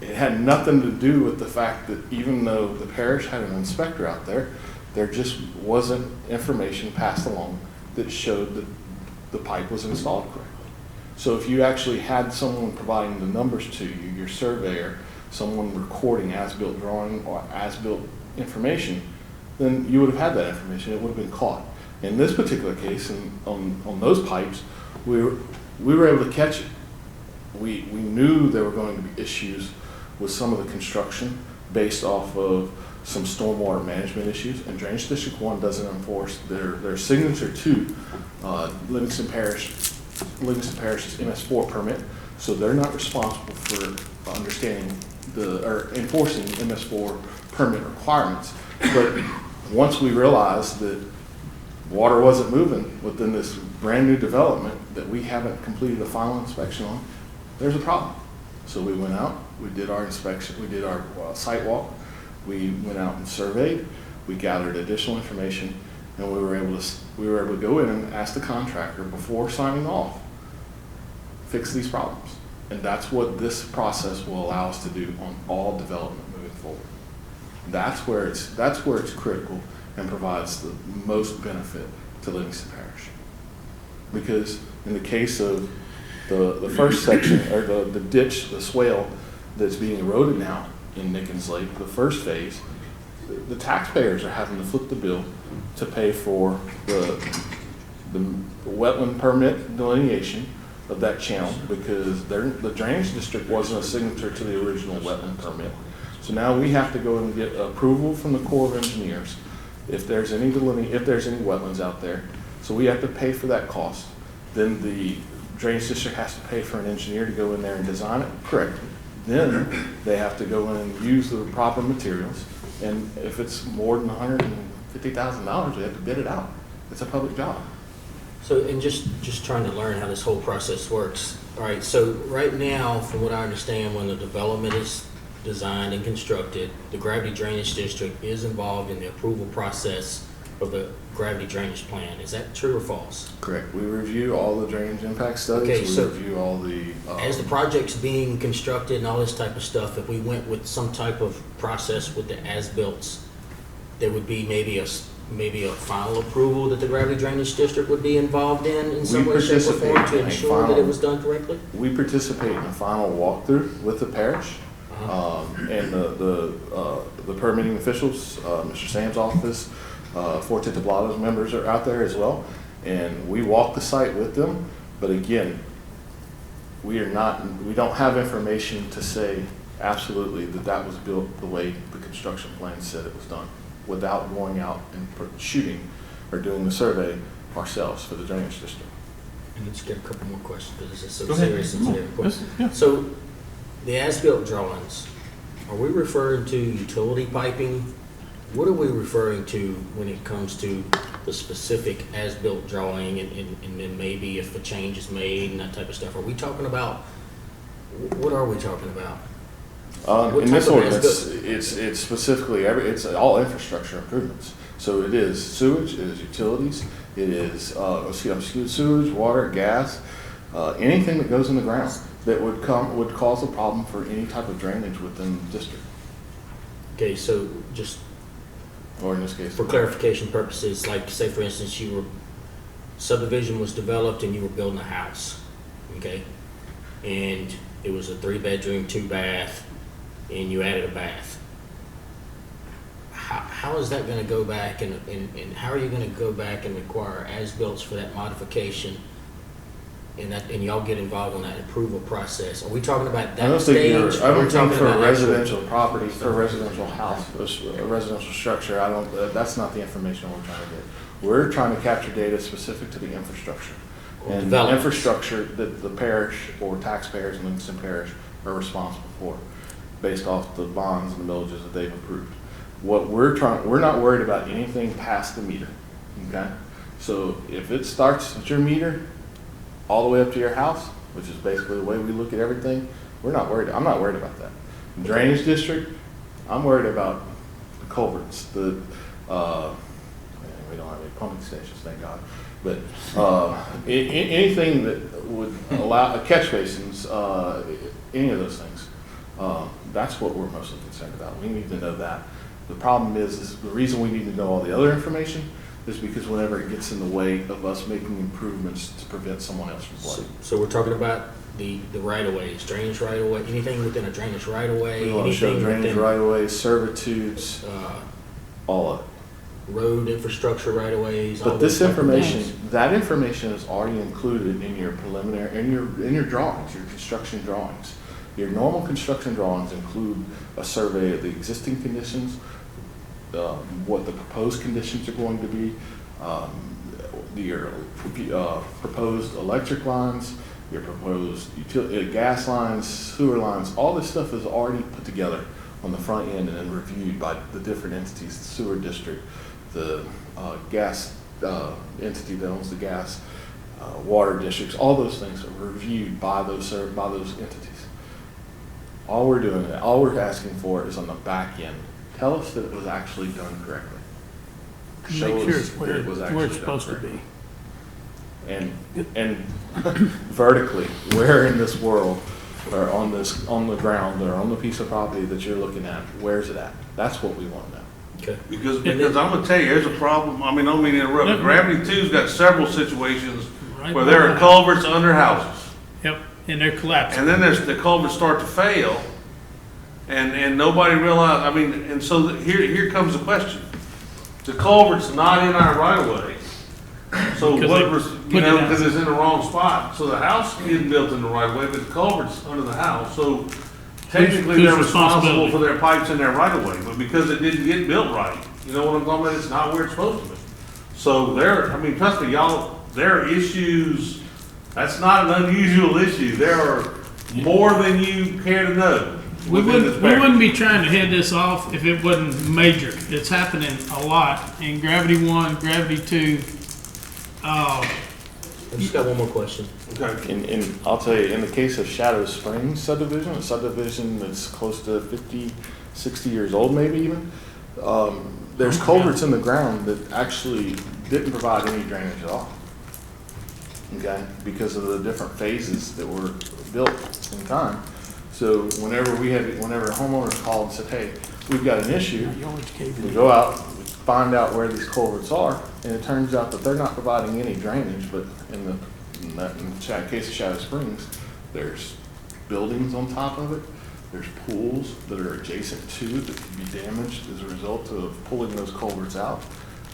It had nothing to do with the fact that even though the parish had an inspector out there, there just wasn't information passed along that showed that the pipe was installed correctly. So if you actually had someone providing the numbers to you, your surveyor, someone recording as-built drawing or as-built information, then you would have had that information. It would have been caught. In this particular case, on those pipes, we were able to catch it. We knew there were going to be issues with some of the construction based off of some stormwater management issues, and Drainage District 1 doesn't enforce their signature to Livingston Parish's MS4 permit, so they're not responsible for understanding or enforcing MS4 permit requirements. But once we realized that water wasn't moving within this brand new development that we haven't completed a final inspection on, there's a problem. So we went out, we did our inspection, we did our site walk, we went out and surveyed, we gathered additional information, and we were able to go in and ask the contractor before signing off, fix these problems. And that's what this process will allow us to do on all development moving forward. That's where it's critical and provides the most benefit to Livingston Parish. Because in the case of the first section, or the ditch, the swale that's being eroded now in Nickens Lake, the first phase, the taxpayers are having to foot the bill to pay for the wetland permit delineation of that channel, because the drainage district wasn't a signature to the original wetland permit. So now we have to go and get approval from the Corps of Engineers if there's any wetlands out there. So we have to pay for that cost. Then the drainage district has to pay for an engineer to go in there and design it correctly. Then they have to go in and use the proper materials. And if it's more than $150,000, they have to bid it out. It's a public job.
So, and just trying to learn how this whole process works. All right, so right now, from what I understand, when the development is designed and constructed, the gravity drainage district is involved in the approval process of the gravity drainage plan. Is that true or false?
Correct. We review all the drainage impact studies.
Okay,
we
so
review all the.
As the project's being constructed and all this type of stuff, if we went with some type of process with the as-built, there would be maybe a final approval that the gravity drainage district would be involved in some way, shape, or form to ensure that it was done correctly?
We participate in a final walkthrough with the parish. And the permitting officials, Mr. Sam's office, Forte Tablato's members are out there as well, and we walk the site with them. But again, we don't have information to say absolutely that was built the way the construction plan said it was done, without going out and shooting or doing the survey ourselves for the drainage district.
And let's get a couple more questions, because this is so
Go ahead.
serious and sensitive.
That's- yeah.
So, the as-built drawings, are we referring to utility piping? What are we referring to when it comes to the specific as-built drawing and then maybe if a change is made and that type of stuff? Are we talking about, what are we talking about? What
In this
type of
ordinance,
as-built?
it's specifically, it's all infrastructure improvements. So it is sewage, it is utilities, it is, sewage, water, gas, anything that goes in the ground that would cause a problem for any type of drainage within the district,
Okay, so just
or in this case.
for clarification purposes, like say for instance, subdivision was developed and you were building a house, okay? And it was a 3-bedroom, 2-bath, and you added a bath. How is that gonna go back and how are you gonna go back and require as-built for that modification? And y'all get involved in that approval process? Are we talking about
I don't
that
think
stage?
I don't
We're
think
talking
for a
about actual-
residential property, for a residential house, a residential structure, that's not the information we're trying to get. We're trying to capture data specific to the infrastructure.
Or
And
development.
infrastructure that the parish or taxpayers in Livingston Parish are responsible for, based off the bonds and the millages that they've approved. We're not worried about anything past the meter, okay? So if it starts at your meter, all the way up to your house, which is basically the way we look at everything, I'm not worried about that. Drainage district, I'm worried about the culverts, we don't have any pumping stations, thank God. But anything that would allow, catch basins, any of those things, that's what we're mostly concerned about. We need to know that. The problem is the reason we need to know all the other information is because whenever it gets in the way of us making improvements to prevent someone else from flooding.
So we're talking about the right-of-ways, drainage right-of-way, anything within a drainage right-of-way,
We want to show
anything
drainage
within,
right-of-ways, servitudes, all of it.
road infrastructure right-of-ways. all
But this
those type of
information,
things.
that information is already included in your preliminary, in your drawings, your construction drawings. Your normal construction drawings include a survey of the existing conditions, what the proposed conditions are going to be, your proposed electric lines, your proposed gas lines, sewer lines. All this stuff is already put together on the front end and then reviewed by the different entities, the sewer district, the gas entity that owns the gas, water districts. All those things are reviewed by those entities. All we're asking for is on the back end. Tell us that it was actually done correctly. Show
Make sure
us
it's
that
where
it was
where
actually
it's
done
supposed to
correctly.
be.
And vertically, where in this world, or on the ground, or on the piece of property that you're looking at, where's it at? That's what we want to know.
Okay.
Because
then-
I'm gonna tell you, there's a problem, I mean, I don't mean to interrupt, but Gravity Two's got several situations
Right
where there are
behind.
culverts under houses.
Yep, and they're collapsing.
And then there's, the culverts start to fail, and nobody realized, I mean, and so here comes the question. The culvert's not in our right of way, so
Because
what
they
was,
put
you
it
know,
out.
because it's in the wrong spot. So the house isn't built in the right of way, but the culvert's under the house, so technically
Whose
they're responsible
responsibility?
for their pipes in their right of way, but because it didn't get built right, you know what I'm talking about, it's not where it's supposed to be. So I mean, trust me, y'all, there are issues, that's not an unusual issue, there are more than you care to know.
We
within this parish.
wouldn't be trying to head this off if it wasn't major. It's happening a lot in Gravity 1, Gravity 2.
I just got one more question.
Okay.
And I'll tell you, in the case of Shadow Springs subdivision, a subdivision that's close to 50, 60 years old maybe even, there's culverts in the ground that actually didn't provide any drainage at all. Okay, because of the different phases that were built in time. So whenever homeowners called and said, hey, we've got an issue, we go out, we find out where these culverts are, and it turns out that they're not providing any drainage, but in the case of Shadow Springs, there's buildings on top of it, there's pools that are adjacent to it that could be damaged as a result of pulling those culverts out.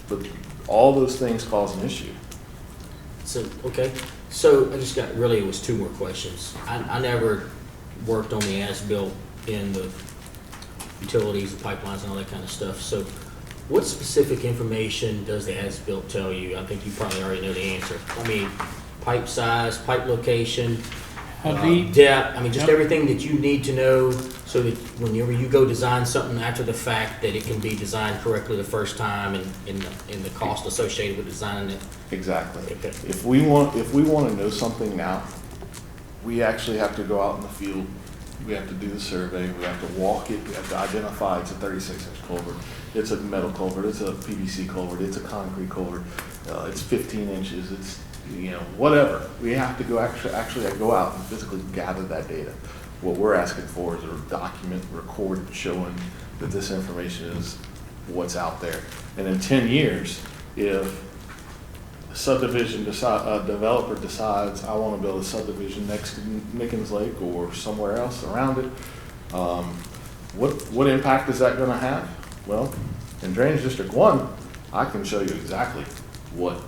But all those things cause an issue.
So, okay, so I just got, really, it was 2 more questions. I never worked on the as-built in the utilities, the pipelines and all that kind of stuff. So what specific information does the as-built tell you? I think you probably already know the answer. I mean, pipe size, pipe location,
How deep?
depth, I mean, just
Yep.
everything that you need to know so that whenever you go design something after the fact, that it can be designed correctly the first time and the cost associated with designing it.
Exactly.
Okay.
If we want to know something now, we actually have to go out in the field. We have to do the survey. We have to walk it. We have to identify it's a 36-inch culvert. It's a metal culvert. It's a PVC culvert. It's a concrete culvert. It's 15 inches. It's, whatever. We have to go actually go out and physically gather that data. What we're asking for is a document recorded showing that this information is what's out there. And in 10 years, if subdivision developer decides I want to build a subdivision next to Nickens Lake or somewhere else around it, what impact is that going to have? Well, in Drainage District 1, I can show you exactly what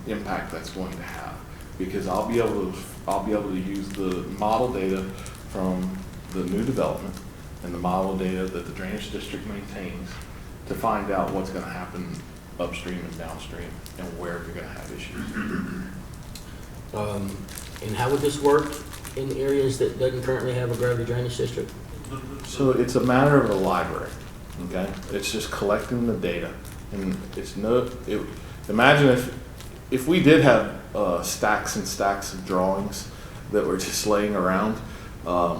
impact that's going to have, because I'll be able to use the model data from the new development and the model data that the Drainage District maintains to find out what's going to happen upstream and downstream, and where you're going to have issues.
And how would this work in areas that doesn't currently have a gravity drainage district?
So it's a matter of a library, okay? It's just collecting the data, and imagine if we did have stacks and stacks of drawings that were just laying around,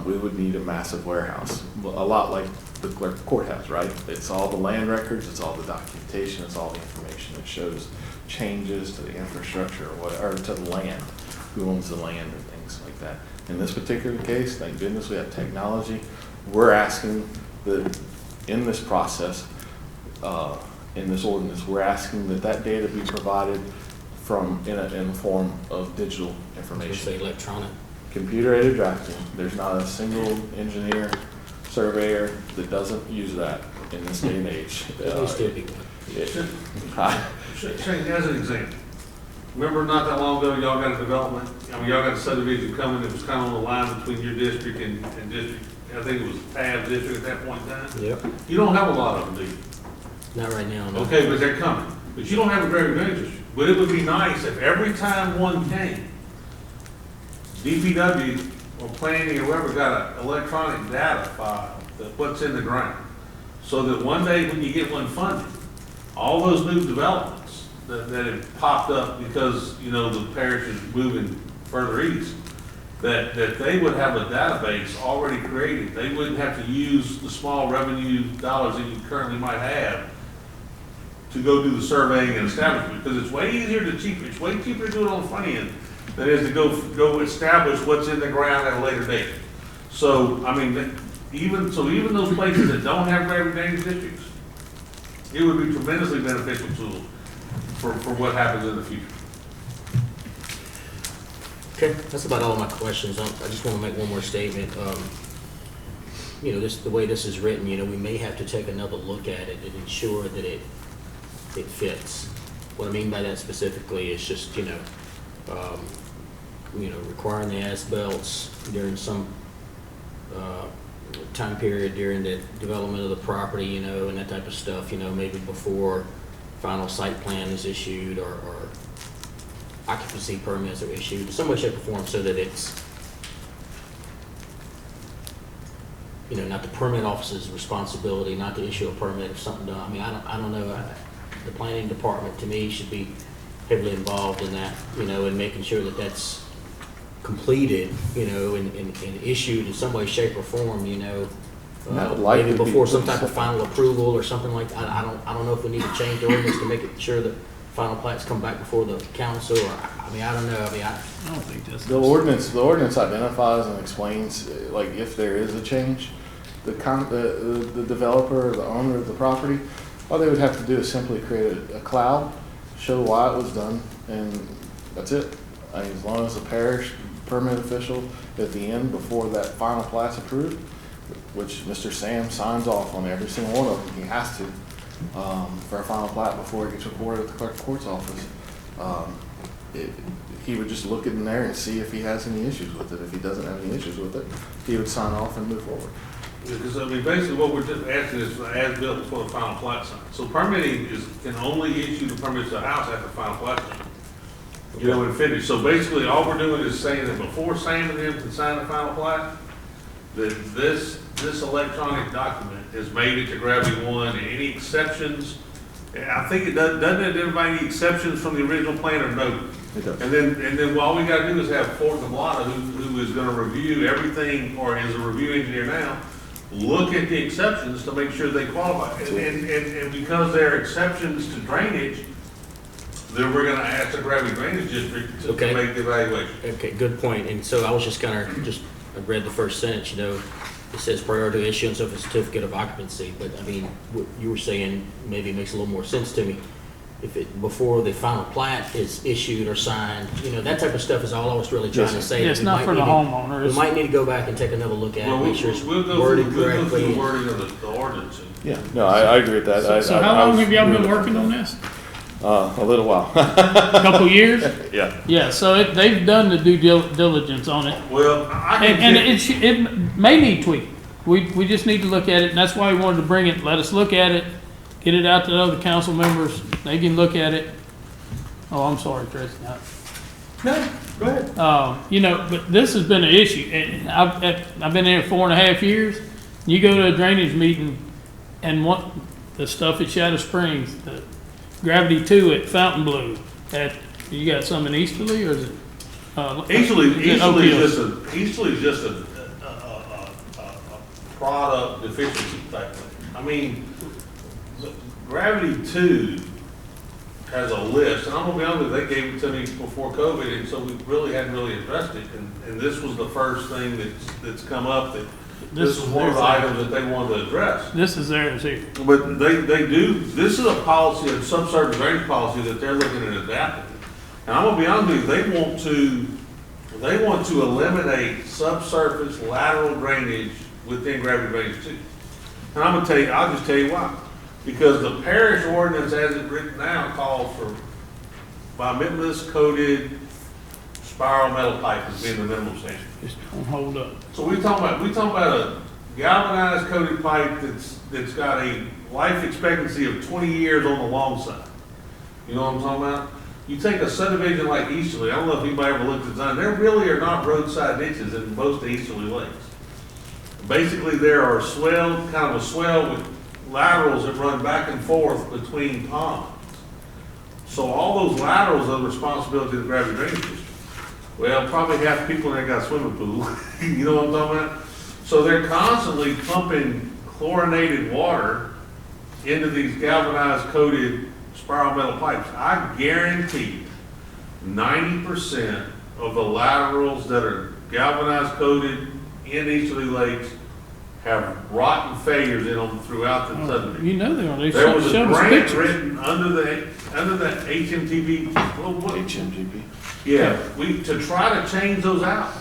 we would need a massive warehouse, a lot like the clerk courthouse, right? It's all the land records, it's all the documentation, it's all the information that shows changes to the infrastructure or whatever, to the land, who owns the land and things like that. In this particular case, thank goodness we have technology. We're asking that in this process, in this ordinance, we're asking that data be provided in the form of digital information.
Say electronic.
Computer-aided drafting. There's not a single engineer, surveyor that doesn't use that in this day and age.
There may still be one.
Shane, as an example, remember not that long ago, y'all got a development, y'all got a subdivision coming, it was kind of on the line between your district and district, I think it was Pav's district at that point in time.
Yep.
You don't have a lot of them, do you?
Not right now, no.
Okay, but they're coming. But you don't have a gravity drainage district. But it would be nice if every time one came, DPW or planning or whoever got an electronic data file that what's in the ground. So that one day when you get one funded, all those new developments that have popped up because, the parish is moving further east, that they would have a database already created. They wouldn't have to use the small revenue dollars that you currently might have to go do the surveying and establishment, because it's way easier to cheaper. It's way cheaper to do it on the front end than it is to go establish what's in the ground at a later date. So, I mean, even those places that don't have gravity drainage districts, it would be tremendously beneficial tool for what happens in the future.
Okay, that's about all of my questions. I just want to make one more statement. The way this is written, we may have to take another look at it and ensure that it fits. What I mean by that specifically is just, requiring the as-belts during some time period during the development of the property, and that type of stuff, maybe before final site plan is issued or occupancy permits are issued, in some way, shape, or form, so that it's, not the permit office's responsibility not to issue a permit if something done. I mean, I don't know. The planning department, to me, should be heavily involved in that, and making sure that that's completed, and issued in some way, shape, or form, maybe before some type of final approval or something like that. I don't know if we need to change the ordinance to make it sure that final plats come back before the council, or, I don't know. I
don't think that's.
The ordinance identifies and explains, like, if there is a change, the developer or the owner of the property, all they would have to do is simply create a cloud, show why it was done, and that's it. I mean, as long as the parish permit official at the end, before that final plat's approved, which Mr. Sam signs off on every single one of them, he has to, for a final plat before it gets recorded at the clerk of court's office. He would just look in there and see if he has any issues with it. If he doesn't have any issues with it, he would sign off and move forward.
Because, I mean, basically what we're just asking is for as-built for the final plat sign. So permitting can only issue the permits to the house after final plat sign. You know, and finish. So basically, all we're doing is saying that before Sam and them can sign the final plat, that this electronic document has made it to Gravity One, and any exceptions, I think it doesn't identify any exceptions from the original plan or no?
It does.
And then all we gotta do is have Fort Nevada, who is gonna review everything, or is a review engineer now, look at the exceptions to make sure they qualify. And because there are exceptions to drainage, then we're gonna ask the Gravity Drainage District to
Okay.
make the evaluation.
Okay, good point. And so I was just I read the first sentence, you know, it says prior to issuance of a certificate of occupancy, but I mean, what you were saying maybe makes a little more sense to me. If before the final plat is issued or signed, you know, that type of stuff is all I was really trying to say.
Yeah, it's
We
not
might
for the
need to-
homeowner.
We
It's-
might need to go back and take another look at it,
Well,
make sure it's
we'll go
worded
through
correctly.
the wording of the ordinance.
Yeah, no, I agree with that.
So
I
how long
was
have y'all been
really-
working on this?
A little while.
Couple years?
Yeah.
Yeah, so they've done the due diligence on it.
Well, I can.
And it may need tweak. We just need to look at it, and that's why we wanted to bring it, let us look at it, get it out to the other council members, they can look at it. Oh, I'm sorry, Tracy.
No, go ahead.
You know, but this has been an issue, and I've been here 4.5 years. You go to a drainage meeting, and what, the stuff at Shadow Springs, the Gravity 2 at Fountainblue, you got some in Easterly, or is it?
Easterly
is it
is
Oak Hill?
just a product deficiency type thing. I mean, Gravity 2 has a list, and I'm gonna be honest with you, they gave it to me before COVID, and so we really hadn't really addressed it, and this was the first thing that's come up, that this is one of the items that they wanted to address.
This is theirs here.
But they do, this is a policy, a subsurface drainage policy that they're looking at adapting. And I'm gonna be honest with you, they want to eliminate subsurface lateral drainage within gravity drainage too. And I'll just tell you why. Because the parish ordinance as it's written now calls for bituminous coated spiral metal pipe as being the minimum standard.
Just don't hold up.
So we talking about a galvanized coated pipe that's got a life expectancy of 20 years on the long side. You know what I'm talking about? You take a subdivision like Easterly, I don't know if anybody ever looked at design, there really are not roadside ditches in most of Easterly lakes. Basically, there are kind of a swell with laterals that run back and forth between ponds. So all those laterals are the responsibility of the gravity drainage district. Well, probably half the people in there got a swimming pool, you know what I'm talking about? So they're constantly pumping chlorinated water into these galvanized coated spiral metal pipes. I guarantee 90% of the laterals that are galvanized coated in Easterly lakes have rotten failures in them throughout the subdivision.
You know they are. They
There was a
showed us
grant
pictures.
written under the HMTV,
HMGP.
yeah, to try to change those out.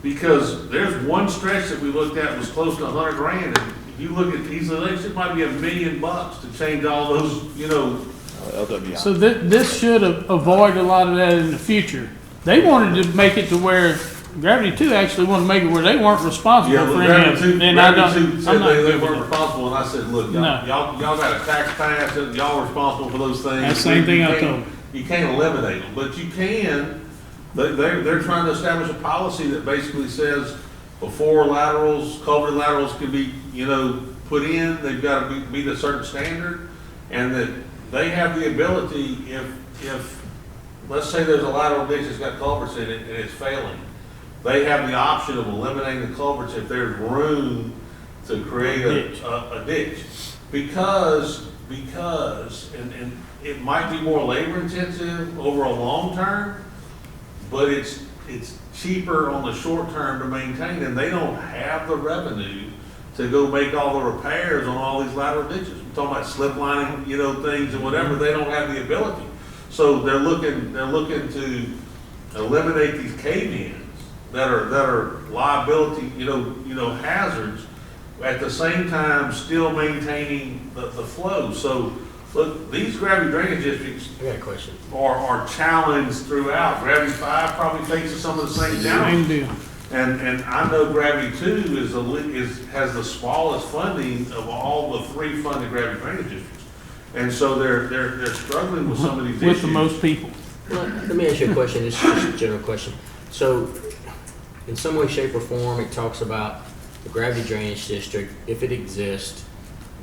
Because there's one stretch that we looked at was close to $100 grand, and if you look at Easterly Lakes, it might be $1 million to change all those, you know.
LWI.
So this should avoid a lot of that in the future. They wanted to make it to where Gravity 2 actually wanted to make it where they weren't responsible
Yeah,
for
but
any of
Gravity
it.
Two,
And
Gravity Two
I'm
said
not
they
good with
weren't
that.
responsible, and I said, look,
No.
y'all got a tax pass, and y'all responsible for those things.
That's the same thing I
You can't-
told them.
You can't eliminate them, but you can, they're trying to establish a policy that basically says before culvert laterals can be, you know, put in, they've got to meet a certain standard, and that they have the ability, if, let's say there's a lateral ditch that's got culverts in it and it's failing, they have the option of eliminating the culverts if there's room to create a ditch. Because, and it might be more labor intensive over a long term, but it's cheaper on the short term to maintain, and they don't have the revenue to go make all the repairs on all these lateral ditches. We're talking about slip lining, you know, things and whatever, they don't have the ability. So they're looking to eliminate these cave-ins that are liability, you know, hazards, at the same time still maintaining the flow. So look, these gravity drainage districts
I got a question.
are challenged throughout. Gravity 5 probably faces some of the same
Same
challenges.
deal.
And I know Gravity 2 has the smallest funding of all the 3 funded gravity drainage districts. And so they're struggling with some of these issues.
With the most people.
Well, let me ask you a question, this is just a general question. So, in some way, shape, or form, it talks about the gravity drainage district, if it exists,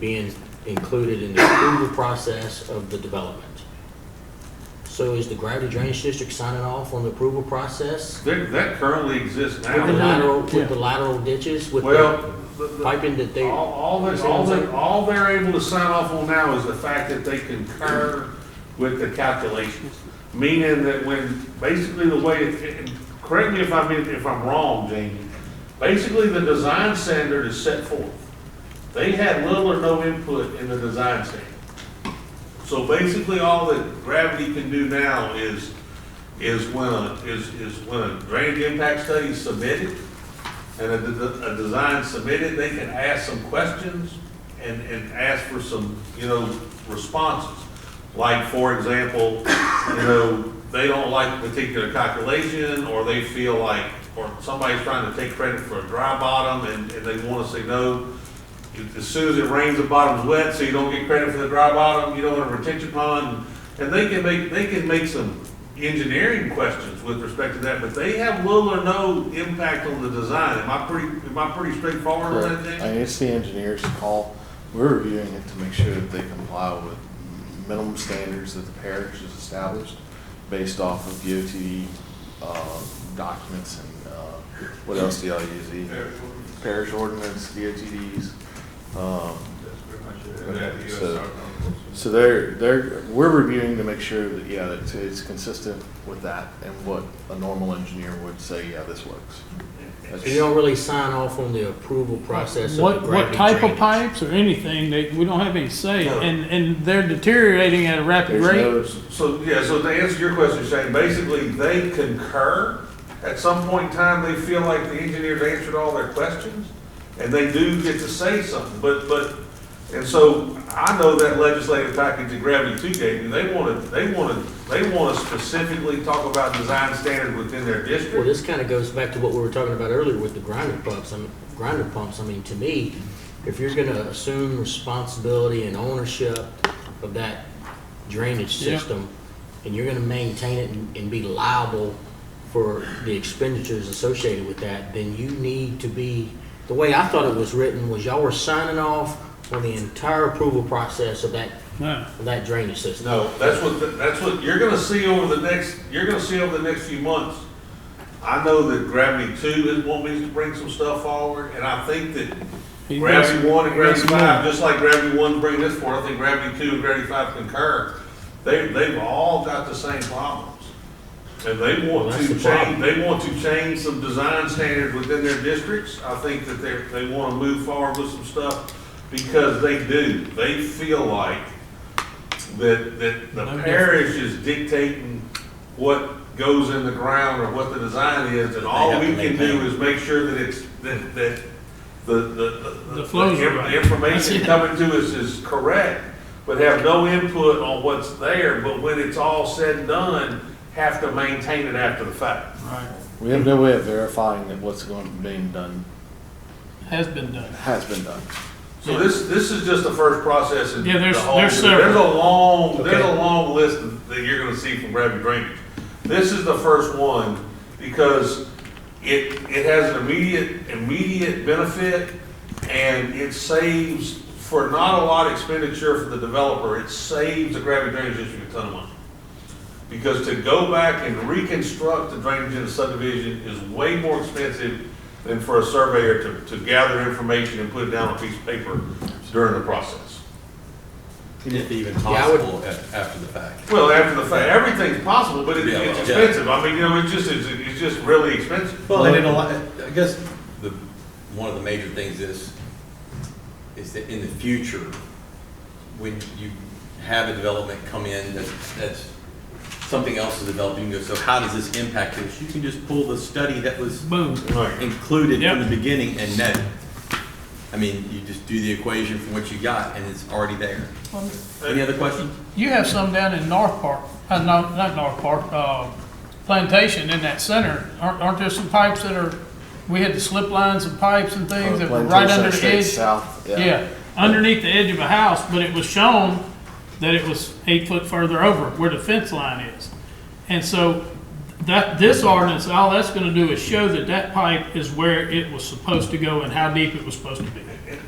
being included in the approval process of the development. So is the gravity drainage district signing off on the approval process?
That currently exists
With the
now.
lateral,
Yeah.
with the lateral ditches, with
Well,
the piping that they,
all they're able to sign off on now is the fact that they concur with the calculations. Meaning that when, basically the way, correct me if I'm wrong, Jamie, basically the design standard is set forth. They had little or no input in the design standard. So basically all that Gravity can do now is when a drainage impact study is submitted and a design submitted, they can ask some questions and ask for some, responses. Like, for example, they don't like a particular calculation, or they feel like, or somebody's trying to take credit for a dry bottom and they want to say, no, as soon as it rains, the bottom's wet, so you don't get credit for the dry bottom, you don't want a retention pond. And they can make some engineering questions with respect to that, but they have little or no impact on the design. Am I pretty straightforward on that, James?
I mean, it's the engineer's call. We're reviewing it to make sure that they comply with minimum standards that the parish has established based off of DOT documents and what else do y'all use? The parish ordinance, DOTDs. So we're reviewing to make sure that, that it's consistent with that and what a normal engineer would say, this works.
so you don't really sign off on the approval process of the
What
gravity
type of
drainage.
pipes or anything, we don't have any say,
No.
and they're deteriorating at a rapid
There's
rate.
no,
So to answer your question, Shane, basically they concur. At some point in time, they feel like the engineers answered all their questions, and they do get to say something. And so I know that legislative package that Gravity 2 gave me, they want to specifically talk about design standard within their
Well,
district.
this kind of goes back to what we were talking about earlier with the grinder pumps. I mean, to me, if you're gonna assume responsibility and ownership of that drainage
Yeah.
system, and you're gonna maintain it and be liable for the expenditures associated with that, then you need to be, the way I thought it was written was y'all were signing off on the entire approval process of that
No.
drainage system.
No, that's what you're gonna see over the next few months. I know that Gravity 2 is wanting me to bring some stuff forward, and I think that
He
Gravity
does-
1 and Gravity
does
5,
more.
just like Gravity 1 bringing this forward, I think Gravity 2 and Gravity 5 concur. They've all got the same problems. And they want
Well, that's
to
the problem.
change some design standards within their districts. I think that they want to move forward with some stuff because they do. They feel like that the
No
parish is dictating what goes in the ground or what the design is, and all
have
we
to
can
maintain
do
it.
is make sure that it's, that the
flows are right.
information coming to us is correct, but have no input on what's there, but when it's all said and done, have to maintain it after the fact.
Right,
we have no way of verifying that what's being done
has been done.
has been done.
So this is just the first process in
Yeah, there's-
the whole.
there's several.
There's a
Okay.
long list that you're gonna see from gravity drainage. This is the first one because it has an immediate benefit, and it saves, for not a lot of expenditure for the developer, it saves the gravity drainage district a ton of money. Because to go back and reconstruct the drainage in a subdivision is way more expensive than for a surveyor to gather information and put it down on a piece of paper during the process.
If even
Yeah, I would-
possible after the fact.
Well, after the fact, everything's possible, but
Yeah,
it's
well,
expensive. I mean, it's just really expensive.
Well, and I guess one of the major things is that in the future, when you have a development come in that's something else is developing, you go, so how does this impact this? You can just pull the study that was
Boom.
Right.
included
Yep.
from the beginning and net it. I mean, you just do the equation from what you got and it's already there. Any other questions?
You have some down in North Park, not North Park, Plantation in that center. Aren't there some pipes that are we had the slip lines and pipes and things that were
Plain
right
to
under the
State
edge.
South,
Yeah, underneath the edge of a house, but it was shown that it was 8 foot further over where the fence line is. And so this ordinance, all that's gonna do is show that that pipe is where it was supposed to go and how deep it was supposed to be.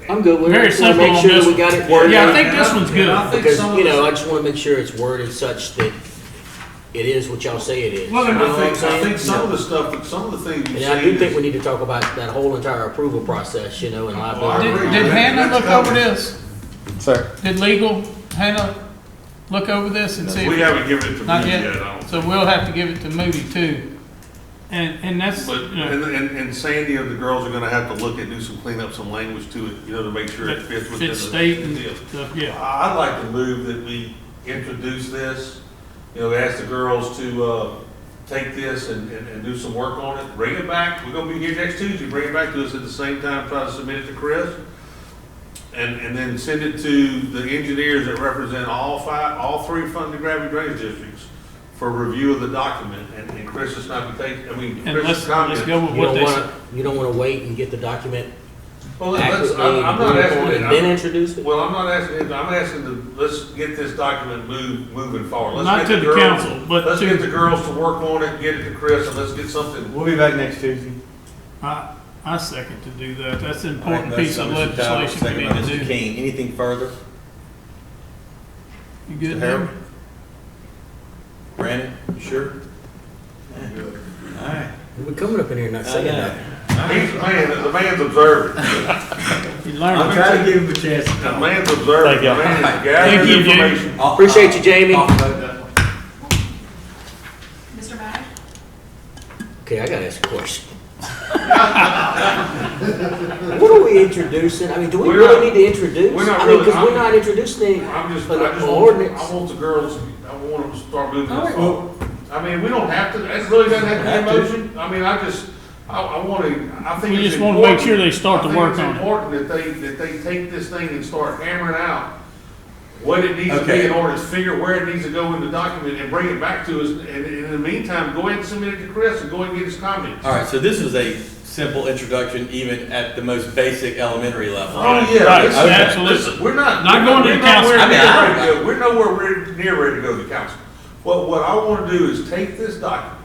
I'm good with it.
Very
Just wanna
simple
make
on
sure
this
that we
one.
got it worded.
Yeah, I think this one's good.
I think
Because,
some of
you know,
the-
I just wanna make sure it's worded such that it is what y'all say it is.
Well,
You
and
know
I
what I'm
think, I
saying?
think some of the stuff, some of the things you
And
say
I do think
is-
we need to talk about that whole entire approval process, you know, and liability.
Did Hannah look over this?
Sir,
Did legal, Hannah, look over this and see?
we
if-
haven't given it to
Not
me
yet,
yet, I don't.
so we'll have to give it to Moody too. And that's,
But,
you know,
and Sandy and the girls are gonna have to look at, do some clean up, some language to it, you know, to make sure it
that
fits within the
fits state and
deal.
stuff, yeah.
I'd like to move that we introduce this, you know, ask the girls to, take this and do some work on it, bring it back, we're gonna be here next Tuesday, bring it back to us at the same time, try to submit it to Chris. And then send it to the engineers that represent all three funded gravity drainage districts for review of the document, and Chris is not to take,
And
Chris's
let's
comment.
go with
You
what
don't
they
wanna,
said.
you don't wanna wait and get the document
Well, let's,
accurately
I'm
and
not
agreed
asking,
upon and then introduce it?
well, I'm not asking, I'm asking to, let's get this document moving forward. Let's
Not
get
to the
girls-
council, but
Let's
to-
get the girls to work on it, get it to Chris, and let's get something.
We'll be back next Tuesday.
I second to do that. That's an
All right,
important piece of
motion by Mr. Talbot,
legislation we
second by
need to
Mr.
do.
King. Anything further?
You good,
Mr.
David?
Harold? Brandon, you sure? All right.
We're coming up in here not saying nothing.
He's the man's observing.
You learned.
I'm trying to give him a chance to
The
talk.
man's observing, the man is
Thank
gathering
you, Jim.
information.
Appreciate you, Jamie.
Talk about that one.
Mr. Mack?
Okay, I gotta ask a question. What are we introducing? I mean, do we
We're
really
not-
need to introduce?
we're not
I mean,
really-
because we're not introducing any,
I just
an
want,
ordinance.
I want the girls, I want them to start moving
All
this
right,
forward. I mean, we don't have to, it really doesn't have to
Have
be
to.
a motion. I mean, I want to, I think
We
it's
just wanna make
important-
sure they start to work on
I
it.
think it's important that they take this thing and start hammering out what it needs to be
Okay.
in order to figure where it needs to go in the document and bring it back to us. And in the meantime, go ahead and submit it to Chris and go ahead and get his comments.
All right, so this was a simple introduction, even at the most basic elementary level.
Oh, yeah.
Right,
listen,
absolutely.
listen, we're not.
Not going to
we're
the council.
nowhere
I mean,
near
I-
ready to go. We're nowhere near ready to go to the council. What I want to do is take this document,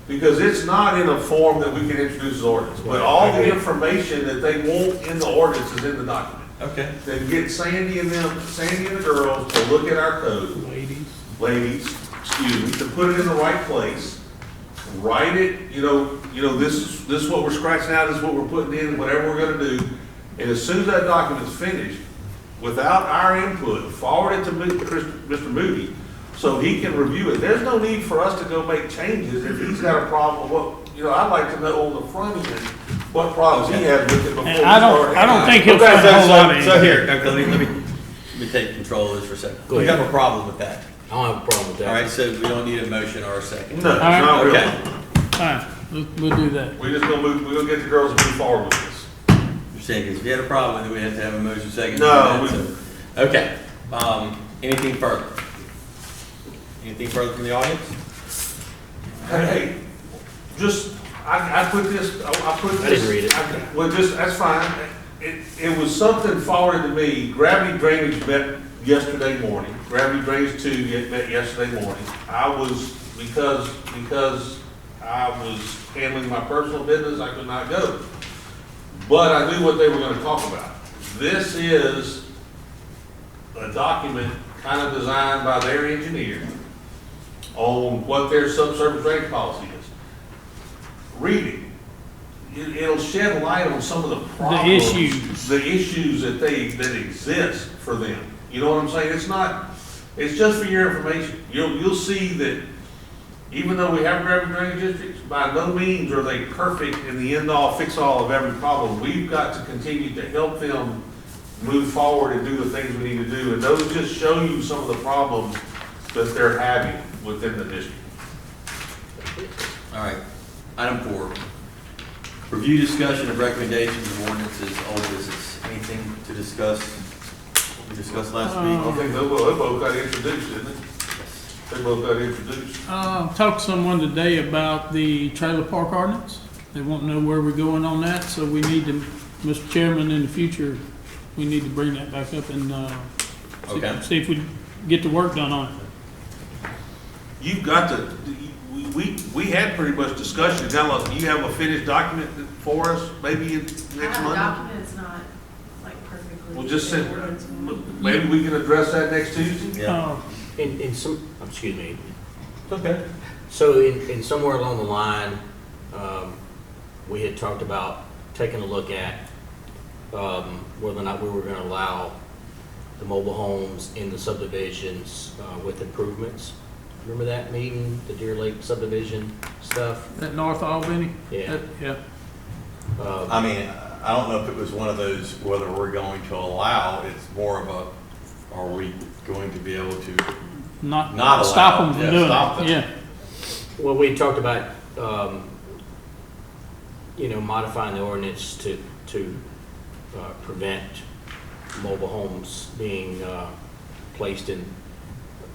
because it's not in a form that we can introduce as ordinance, but all the information that they want in the ordinance is in the document.
Okay.
Then get Sandy and the girls to look at our code, ladies, excuse me, to put it in the right place. Write it, this is what we're scratching out, this is what we're putting in, whatever we're gonna do. And as soon as that document's finished, without our input, forward it to Mr. Moody, so he can review it. There's no need for us to go make changes if he's got a problem with I'd like to know on the front end what problems he has with it before we
And I
start.
don't think he'll
Okay,
find a whole lot of
so
it.
here, okay, let me take control of this for a second.
Go
We
ahead.
have a problem with that.
I don't have a problem with that.
All right, so we don't need a motion or a second.
No, it's
right.
not really.
Okay.
Fine, we'll do that.
We're gonna get the girls to move forward with this.
You're saying, if you had a problem with it, we have to have a motion second.
No,
Okay, anything further? Anything further from the audience?
Hey, I put this, I put this.
I didn't read it.
Well, that's fine. It was something forwarded to me. Gravity Drainage met yesterday morning. Gravity Drainage 2 met yesterday morning. Because I was handling my personal business, I could not go. But I knew what they were gonna talk about. This is a document kind of designed by their engineer on what their subsurface drainage policy is. Read it. It'll shed light on some of the problems. The issues that exist for them. You know what I'm saying? It's just for your information. You'll see that even though we have gravity drainage districts, by no means are they perfect in the end-all, fix-all of every problem. We've got to continue to help them move forward and do the things we need to do. And those just show you some of the problems that they're having within the district.
All right, item 4. Review discussion of recommendations of ordinances, old business. Anything to discuss? What we discussed last
I
week?
think they both got introduced, didn't they? They both got introduced.
Talked to someone today about the trailer park ordinance. They won't know where we're going on that, so we need to, Mr. Chairman, in the future, we need to bring that back up and,
Okay.
see if we get the work done on it.
You've got to, we had pretty much discussion. Now, look, you have a finished document for us, maybe next
I have a
month?
document, it's not like perfectly.
Well, just send,
ordinance form.
maybe we can address that next Tuesday?
Yeah.
In some, excuse me,
It's okay.
so in somewhere along the line, we had talked about taking a look at, whether or not we were gonna allow the mobile homes in the subdivisions, with improvements. Remember that meeting, the Deer Lake subdivision stuff?
That North Albany?
Yeah.
Yeah.
I mean, I don't know if it was one of those, whether we're going to allow, it's more of a, are we going to be able to
Not
not allow?
stop them from
Yeah,
doing
stop
it,
them.
yeah.
Well, we talked about, modifying the ordinance to prevent mobile homes being placed in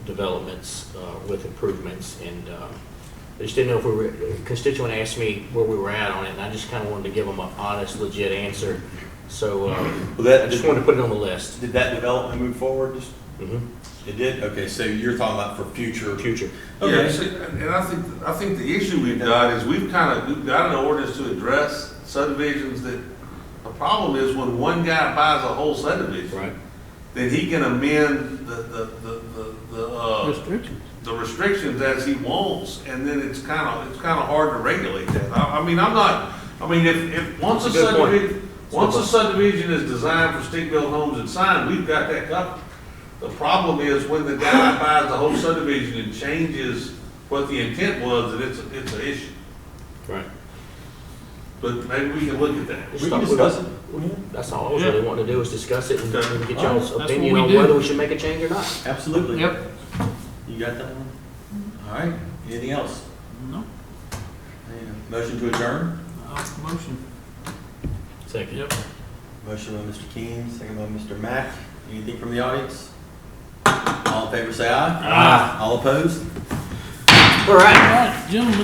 developments with improvements. And I just didn't know if we were, a constituent asked me where we were at on it, and I just kind of wanted to give them an honest, legit answer. So I just wanted to put it on the list.
Did that development move forward?
Mhm.
It did? Okay, so you're talking about for future.
Future.
Yeah,
Okay.
see, and I think the issue we've got is we've got an ordinance to address subdivisions that, the problem is when one guy buys a whole subdivision,
Right.
then he can amend
Restrictions.
the restrictions as he wants, and then it's kind of hard to regulate that. I mean, if once a
That's a good point.
subdivision, once a subdivision is designed for stick-built homes and signed, we've got that covered. The problem is when the guy buys the whole subdivision and changes what the intent was, that it's an issue.
Right.
But maybe we can look at that.
We can discuss it.
That's all I was really wanting to do, is discuss it and
Okay.
and get
All right.
y'all's
That's
opinion
what
on
we do.
whether we should make a change or not.
Absolutely.
Yep.
You got that one? All right, anything else?
No,
Motion to adjourn?
motion.
Second.
Yep.
Motion by Mr. King, second by Mr. Mack. Anything from the audience? All in favor, say aye.
Aye.
All opposed?
All right.
All right, gentlemen.